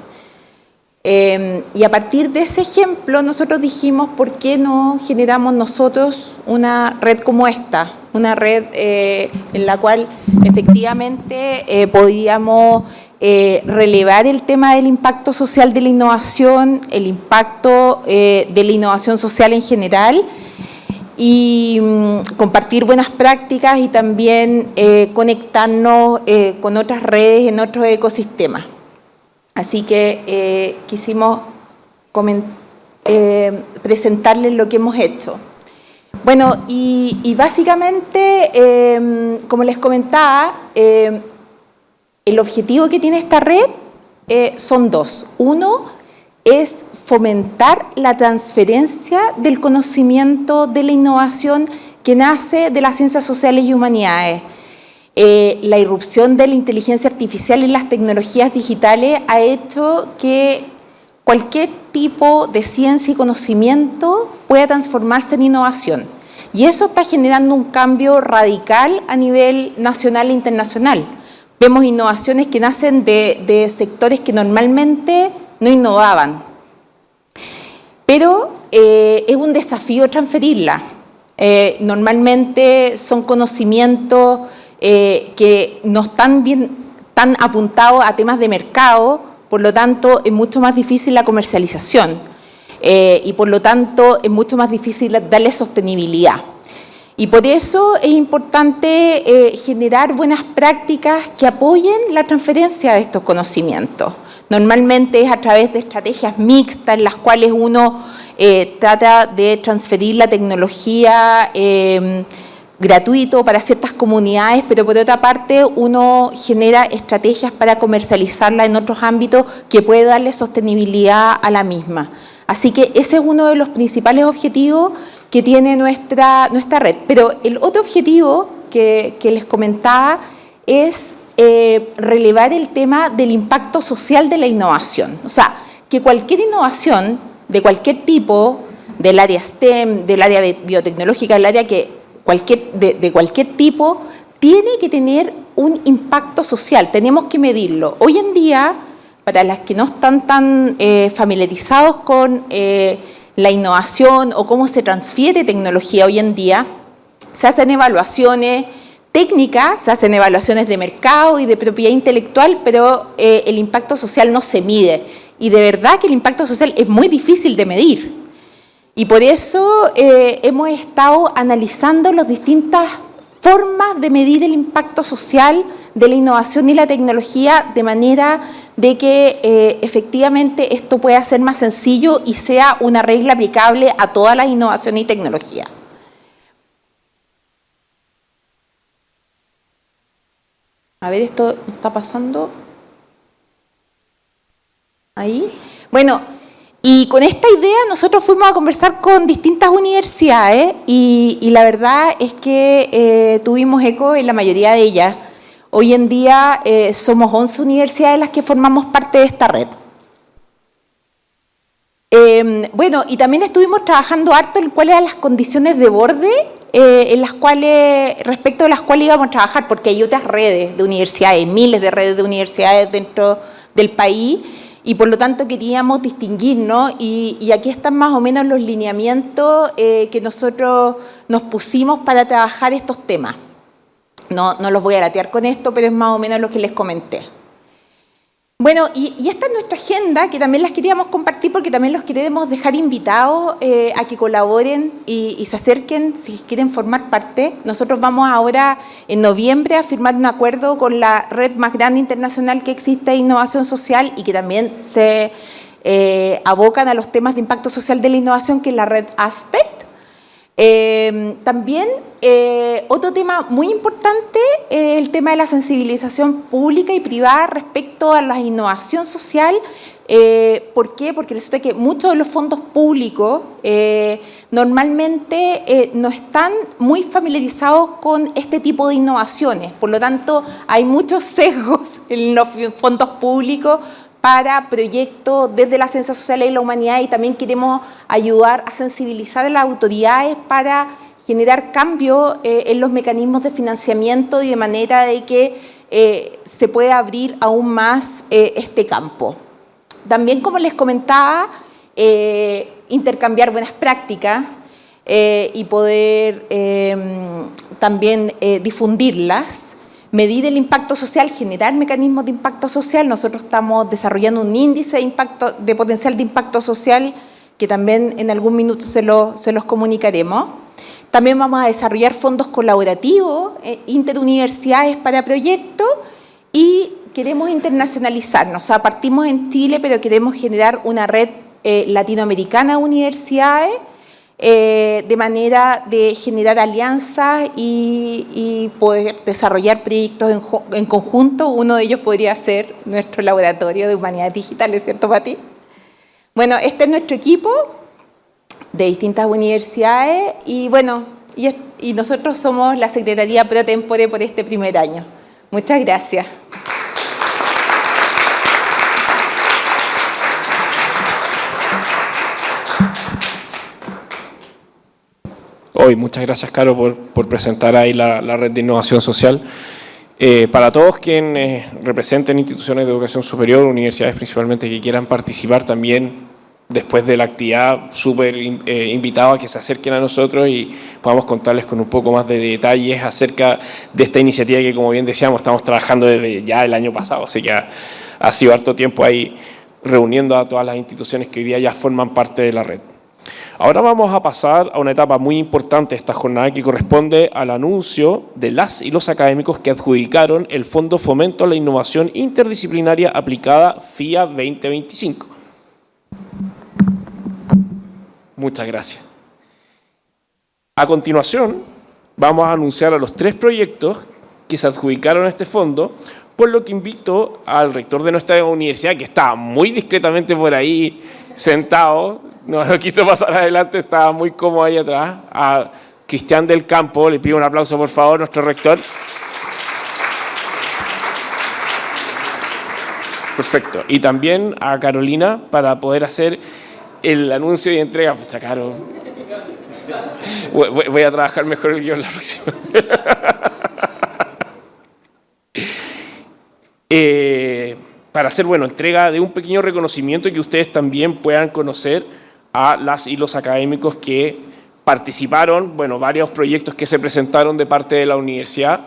Y a partir de ese ejemplo nosotros dijimos, ¿por qué no generamos nosotros una red como esta? Una red en la cual efectivamente podíamos relevar el tema del impacto social de la innovación, el impacto de la innovación social en general, y compartir buenas prácticas y también conectarnos con otras redes en otros ecosistemas. Así que quisimos presentarles lo que hemos hecho. Bueno, y básicamente, como les comentaba, el objetivo que tiene esta red son dos. Uno es fomentar la transferencia del conocimiento de la innovación que nace de las ciencias sociales y humanidades. La irrupción de la inteligencia artificial y las tecnologías digitales ha hecho que cualquier tipo de ciencia y conocimiento pueda transformarse en innovación. Y eso está generando un cambio radical a nivel nacional e internacional. Vemos innovaciones que nacen de sectores que normalmente no innovaban. Pero es un desafío transferirla. Normalmente son conocimientos que no están tan apuntados a temas de mercado, por lo tanto es mucho más difícil la comercialización y por lo tanto es mucho más difícil darle sostenibilidad. Y por eso es importante generar buenas prácticas que apoyen la transferencia de estos conocimientos. Normalmente es a través de estrategias mixtas en las cuales uno trata de transferir la tecnología gratuito para ciertas comunidades, pero por otra parte uno genera estrategias para comercializarla en otros ámbitos que puede darle sostenibilidad a la misma. Así que ese es uno de los principales objetivos que tiene nuestra red. Pero el otro objetivo que les comentaba es relevar el tema del impacto social de la innovación. O sea, que cualquier innovación de cualquier tipo, del área STEM, del área biotecnológica, del área de cualquier tipo, tiene que tener un impacto social. Tenemos que medirlo. Hoy en día, para las que no están tan familiarizados con la innovación o cómo se transfiere tecnología hoy en día, se hacen evaluaciones técnicas, se hacen evaluaciones de mercado y de propiedad intelectual, pero el impacto social no se mide. Y de verdad que el impacto social es muy difícil de medir. Y por eso hemos estado analizando las distintas formas de medir el impacto social de la innovación y la tecnología de manera de que efectivamente esto pueda ser más sencillo y sea una regla aplicable a todas las innovaciones y tecnología. A ver, esto está pasando ahí. Bueno, y con esta idea nosotros fuimos a conversar con distintas universidades y la verdad es que tuvimos eco en la mayoría de ellas. Hoy en día somos 11 universidades las que formamos parte de esta red. Bueno, y también estuvimos trabajando harto en cuáles eran las condiciones de borde en las cuales, respecto a las cuales íbamos a trabajar, porque hay otras redes de universidades, miles de redes de universidades dentro del país, y por lo tanto queríamos distinguirnos, y aquí están más o menos los lineamientos que nosotros nos pusimos para trabajar estos temas. No los voy a latear con esto, pero es más o menos lo que les comenté. Bueno, y esta es nuestra agenda, que también las queríamos compartir porque también los queremos dejar invitados a que colaboren y se acerquen si quieren formar parte. Nosotros vamos ahora en noviembre a firmar un acuerdo con la red más grande internacional que existe de innovación social y que también se abocan a los temas de impacto social de la innovación, que es la red Aspect. También otro tema muy importante es el tema de la sensibilización pública y privada respecto a la innovación social. ¿Por qué? Porque resulta que muchos de los fondos públicos normalmente no están muy familiarizados con este tipo de innovaciones. Por lo tanto, hay muchos sesgos en los fondos públicos para proyectos desde las ciencias sociales y la humanidad, y también queremos ayudar a sensibilizar a las autoridades para generar cambio en los mecanismos de financiamiento y de manera de que se pueda abrir aún más este campo. También, como les comentaba, intercambiar buenas prácticas y poder también difundirlas, medir el impacto social, generar mecanismos de impacto social. Nosotros estamos desarrollando un índice de potencial de impacto social que también en algún minuto se los comunicaremos. También vamos a desarrollar fondos colaborativos interuniversidades para proyectos y queremos internacionalizarnos. O sea, partimos en Chile, pero queremos generar una red latinoamericana de universidades de manera de generar alianzas y poder desarrollar proyectos en conjunto. Uno de ellos podría ser nuestro laboratorio de humanidades digitales, ¿cierto, Pati? Bueno, este es nuestro equipo de distintas universidades y bueno, y nosotros somos la Secretaría Pro Tempore por este primer año. Muchas gracias. Hoy, muchas gracias, Caro, por presentar ahí la red de innovación social. Para todos quienes representen instituciones de educación superior, universidades principalmente, que quieran participar también después de la actividad, súper invitados a que se acerquen a nosotros y podamos contarles con un poco más de detalles acerca de esta iniciativa que, como bien decíamos, estamos trabajando desde ya el año pasado, así que ha sido harto tiempo ahí reuniendo a todas las instituciones que hoy día ya forman parte de la red. Ahora vamos a pasar a una etapa muy importante de esta jornada que corresponde al anuncio de las y los académicos que adjudicaron el Fondo Fomento a la Innovación Interdisciplinaria Aplicada FIA 2025. Muchas gracias. A continuación, vamos a anunciar a los 3 proyectos que se adjudicaron a este fondo, por lo que invito al rector de nuestra universidad, que está muy discretamente por ahí sentado, no quiso pasar adelante, estaba muy cómodo ahí atrás, a Cristian del Campo, le pido un aplauso por favor, nuestro rector. Perfecto. Y también a Carolina para poder hacer el anuncio y entrega. Pucha, Caro, voy a trabajar mejor el guión la próxima. Para hacer, entrega de un pequeño reconocimiento y que ustedes también puedan conocer a las y los académicos que participaron, varios proyectos que se presentaron de parte de la universidad.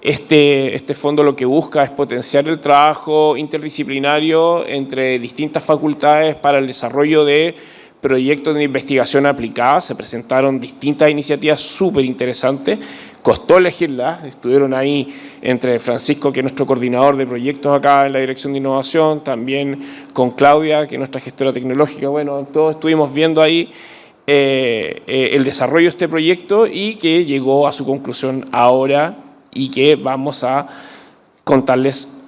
Este fondo lo que busca es potenciar el trabajo interdisciplinario entre distintas facultades para el desarrollo de proyectos de investigación aplicada. Se presentaron distintas iniciativas súper interesantes. Costó elegirlas, estuvieron ahí entre Francisco, que es nuestro coordinador de proyectos acá en la Dirección de Innovación, también con Claudia, que es nuestra gestora tecnológica. Todos estuvimos viendo ahí el desarrollo de este proyecto y que llegó a su conclusión ahora y que vamos a contarles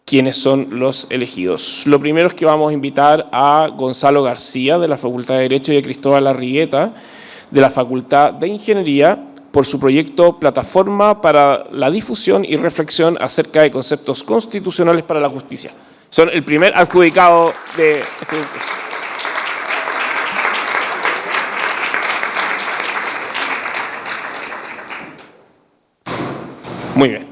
quiénes son los elegidos. Lo primero es que vamos a invitar a Gonzalo García, de la Facultad de Derecho, y a Cristóbal Arrieta, de la Facultad de Ingeniería, por su proyecto Plataforma para la difusión y reflexión acerca de conceptos constitucionales para la justicia. Son el primer adjudicado de este concurso. Muy bien.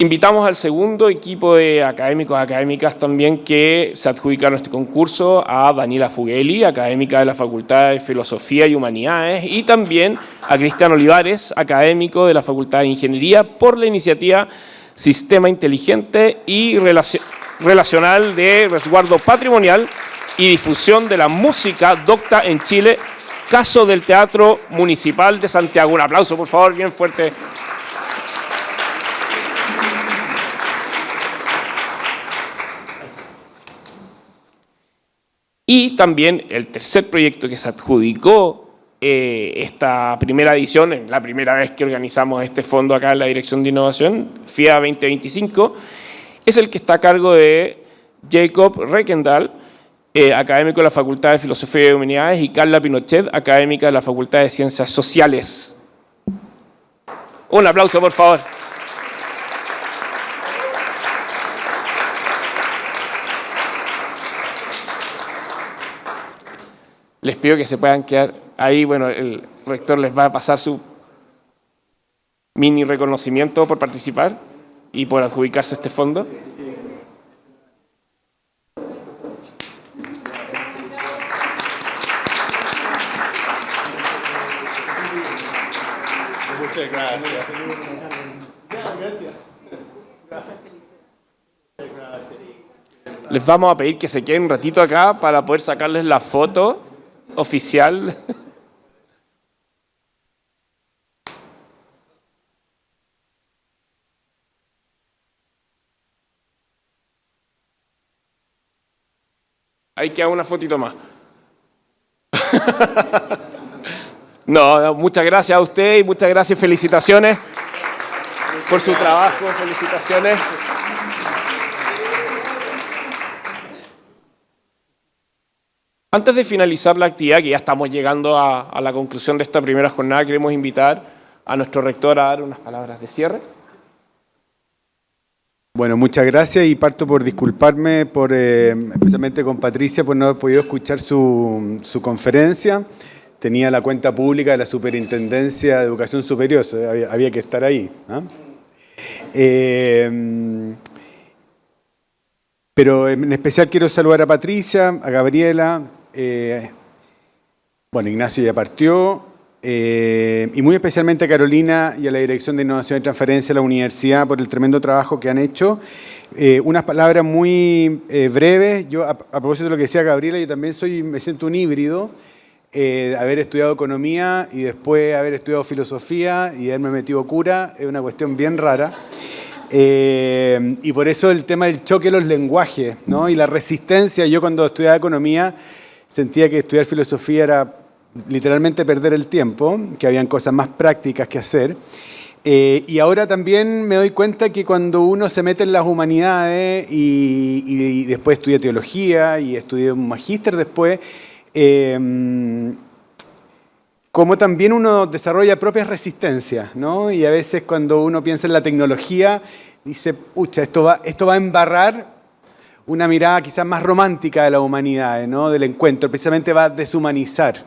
Invitamos al segundo equipo de académicos, académicas también que se adjudicaron este concurso, a Daniela Fugeli, académica de la Facultad de Filosofía y Humanidades, y también a Cristian Olivares, académico de la Facultad de Ingeniería, por la iniciativa Sistema Inteligente y Relacional de Resguardo Patrimonial y Difusión de la Música Docta en Chile, caso del Teatro Municipal de Santiago. Un aplauso, por favor, bien fuerte. Y también el tercer proyecto que se adjudicó esta primera edición, la primera vez que organizamos este fondo acá en la Dirección de Innovación, FIA 2025, es el que está a cargo de Jacob Reckendal, académico de la Facultad de Filosofía y Humanidades, y Carla Pinochet, académica de la Facultad de Ciencias Sociales. Un aplauso, por favor. Les pido que se puedan quedar ahí. Bueno, el rector les va a pasar su mini reconocimiento por participar y por adjudicarse este fondo. Muchas gracias. Les vamos a pedir que se queden un ratito acá para poder sacarles la foto oficial. Ahí queda una fotito más. No, muchas gracias a usted y muchas gracias, felicitaciones por su trabajo, felicitaciones. Antes de finalizar la actividad, que ya estamos llegando a la conclusión de esta primera jornada, queremos invitar a nuestro rector a dar unas palabras de cierre. Bueno, muchas gracias y parto por disculparme, especialmente con Patricia, por no haber podido escuchar su conferencia. Tenía la cuenta pública de la Superintendencia de Educación Superior, había que estar ahí, ¿no? Pero en especial quiero saludar a Patricia, a Gabriela, bueno, Ignacio ya partió, y muy especialmente a Carolina y a la Dirección de Innovación y Transferencia de la Universidad por el tremendo trabajo que han hecho. Unas palabras muy breves. Yo, a propósito de lo que decía Gabriela, yo también me siento un híbrido, haber estudiado economía y después haber estudiado filosofía y haberme metido cura, es una cuestión bien rara. Y por eso el tema del choque de los lenguajes, ¿no? Y la resistencia. Yo cuando estudiaba economía sentía que estudiar filosofía era literalmente perder el tiempo, que habían cosas más prácticas que hacer. Y ahora también me doy cuenta que cuando uno se mete en las humanidades y después estudia teología y estudia un magíster después, como también uno desarrolla propias resistencias, ¿no? Y a veces cuando uno piensa en la tecnología, dice, pucha, esto va a embarrar una mirada quizás más romántica de la humanidad, ¿no? Del encuentro, precisamente va a deshumanizar.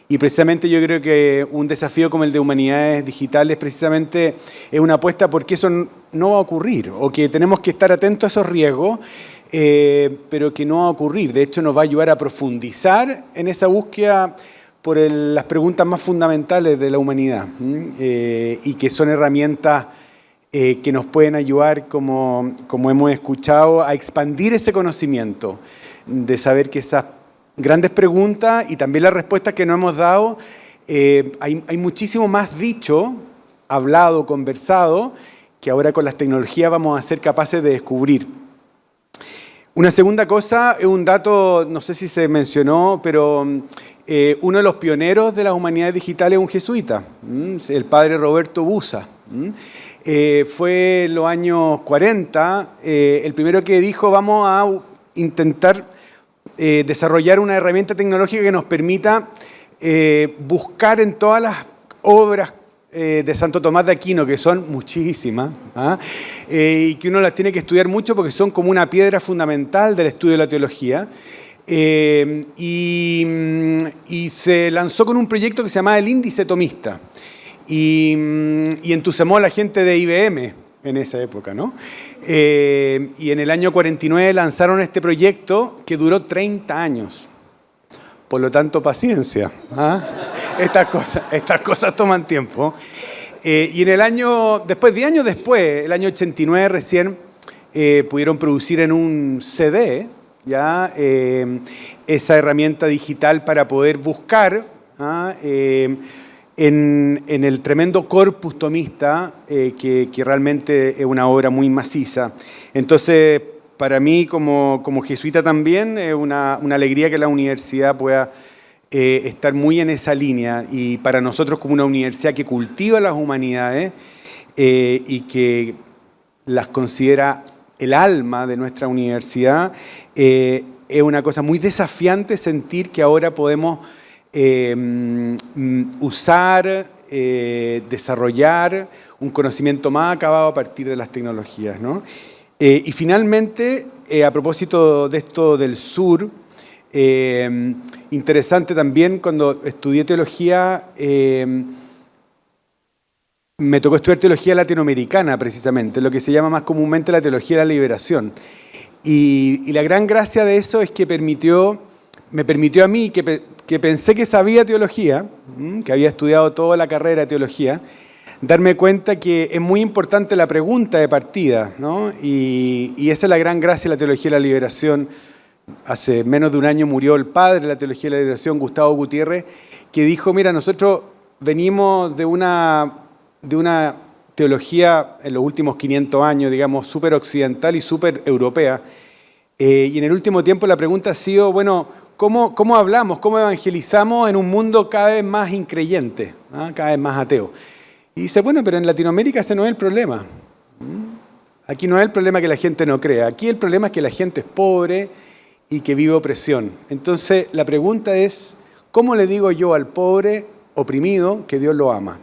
Y precisamente yo creo que un desafío como el de humanidades digitales precisamente es una apuesta porque eso no va a ocurrir, o que tenemos que estar atentos a esos riesgos, pero que no va a ocurrir. De hecho, nos va a ayudar a profundizar en esa búsqueda por las preguntas más fundamentales de la humanidad, y que son herramientas que nos pueden ayudar, como hemos escuchado, a expandir ese conocimiento, de saber que esas grandes preguntas y también las respuestas que nos hemos dado, hay muchísimo más dicho, hablado, conversado, que ahora con las tecnologías vamos a ser capaces de descubrir. Una segunda cosa es un dato, no sé si se mencionó, pero uno de los pioneros de las humanidades digitales es un jesuita, el padre Roberto Busa. Fue en los años 40 el primero que dijo, vamos a intentar desarrollar una herramienta tecnológica que nos permita buscar en todas las obras de Santo Tomás de Aquino, que son muchísimas, y que uno las tiene que estudiar mucho porque son como una piedra fundamental del estudio de la teología. Y se lanzó con un proyecto que se llamaba el Índice Tomista. Y entusiasmó a la gente de IBM en esa época, ¿no? Y en el año 49 lanzaron este proyecto que duró 30 años. Por lo tanto, paciencia. Estas cosas toman tiempo. Y en el año, 10 años después, el año 89 recién, pudieron producir en un CD ya esa herramienta digital para poder buscar en el tremendo corpus tomista, que realmente es una obra muy maciza. Entonces, para mí, como jesuita también, es una alegría que la universidad pueda estar muy en esa línea. Y para nosotros como una universidad que cultiva las humanidades y que las considera el alma de nuestra universidad, es una cosa muy desafiante sentir que ahora podemos usar, desarrollar un conocimiento más acabado a partir de las tecnologías, ¿no? Y finalmente, a propósito de esto del sur, interesante también cuando estudié teología, me tocó estudiar teología latinoamericana precisamente, lo que se llama más comúnmente la teología de la liberación. Y la gran gracia de eso es que me permitió a mí, que pensé que sabía teología, que había estudiado toda la carrera de teología, darme cuenta que es muy importante la pregunta de partida, ¿no? Y esa es la gran gracia de la teología de la liberación. Hace menos de un año murió el padre de la teología de la liberación, Gustavo Gutiérrez, que dijo, mira, nosotros venimos de una teología en los últimos 500 años, digamos, súper occidental y súper europea. Y en el último tiempo la pregunta ha sido, bueno, ¿cómo hablamos, cómo evangelizamos en un mundo cada vez más increyente, ¿no? Cada vez más ateo? Y dice, bueno, pero en Latinoamérica ese no es el problema. Aquí no es el problema que la gente no crea. Aquí el problema es que la gente es pobre y que vive opresión. Entonces, la pregunta es, ¿cómo le digo yo al pobre oprimido que Dios lo ama?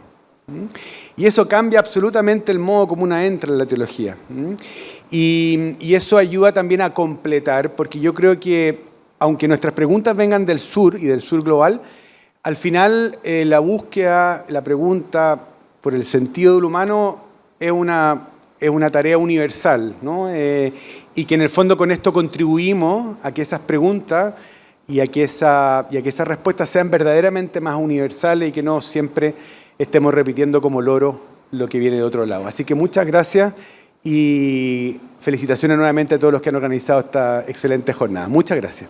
Y eso cambia absolutamente el modo como una entra en la teología. Y eso ayuda también a completar, porque yo creo que, aunque nuestras preguntas vengan del sur y del sur global, al final la búsqueda, la pregunta por el sentido del humano es una tarea universal, ¿no? Y que en el fondo con esto contribuimos a que esas preguntas y a que esas respuestas sean verdaderamente más universales y que no siempre estemos repitiendo como loro lo que viene de otro lado. Así que muchas gracias y felicitaciones nuevamente a todos los que han organizado esta excelente jornada. Muchas gracias.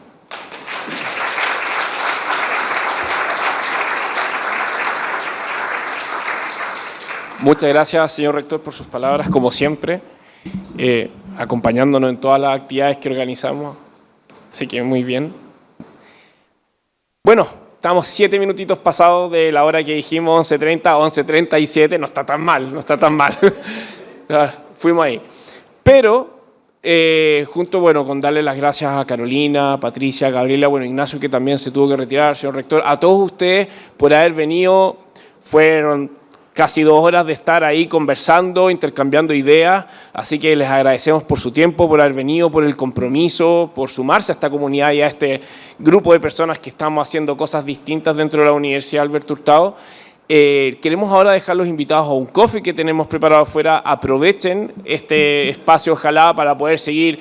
Muchas gracias, señor rector, por sus palabras, como siempre, acompañándonos en todas las actividades que organizamos. Así que muy bien. Bueno, estamos 7 minutitos pasados de la hora que dijimos, 11:30, 11:37, no está tan mal, no está tan mal. Fuimos ahí. Pero, junto, bueno, con darle las gracias a Carolina, Patricia, Gabriela, bueno, Ignacio, que también se tuvo que retirar, señor rector, a todos ustedes por haber venido. Fueron casi 2 horas de estar ahí conversando, intercambiando ideas, así que les agradecemos por su tiempo, por haber venido, por el compromiso, por sumarse a esta comunidad y a este grupo de personas que estamos haciendo cosas distintas dentro de la Universidad Alberto Hurtado. Queremos ahora dejarlos invitados a un coffee que tenemos preparado afuera. Aprovechen este espacio, ojalá, para poder seguir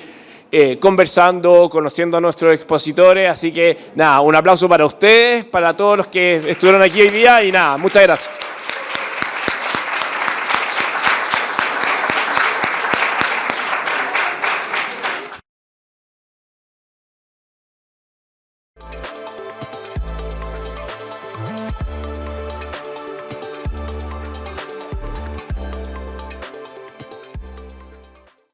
conversando, conociendo a nuestros expositores. Así que, nada, un aplauso para ustedes, para todos los que estuvieron aquí hoy día y nada, muchas gracias.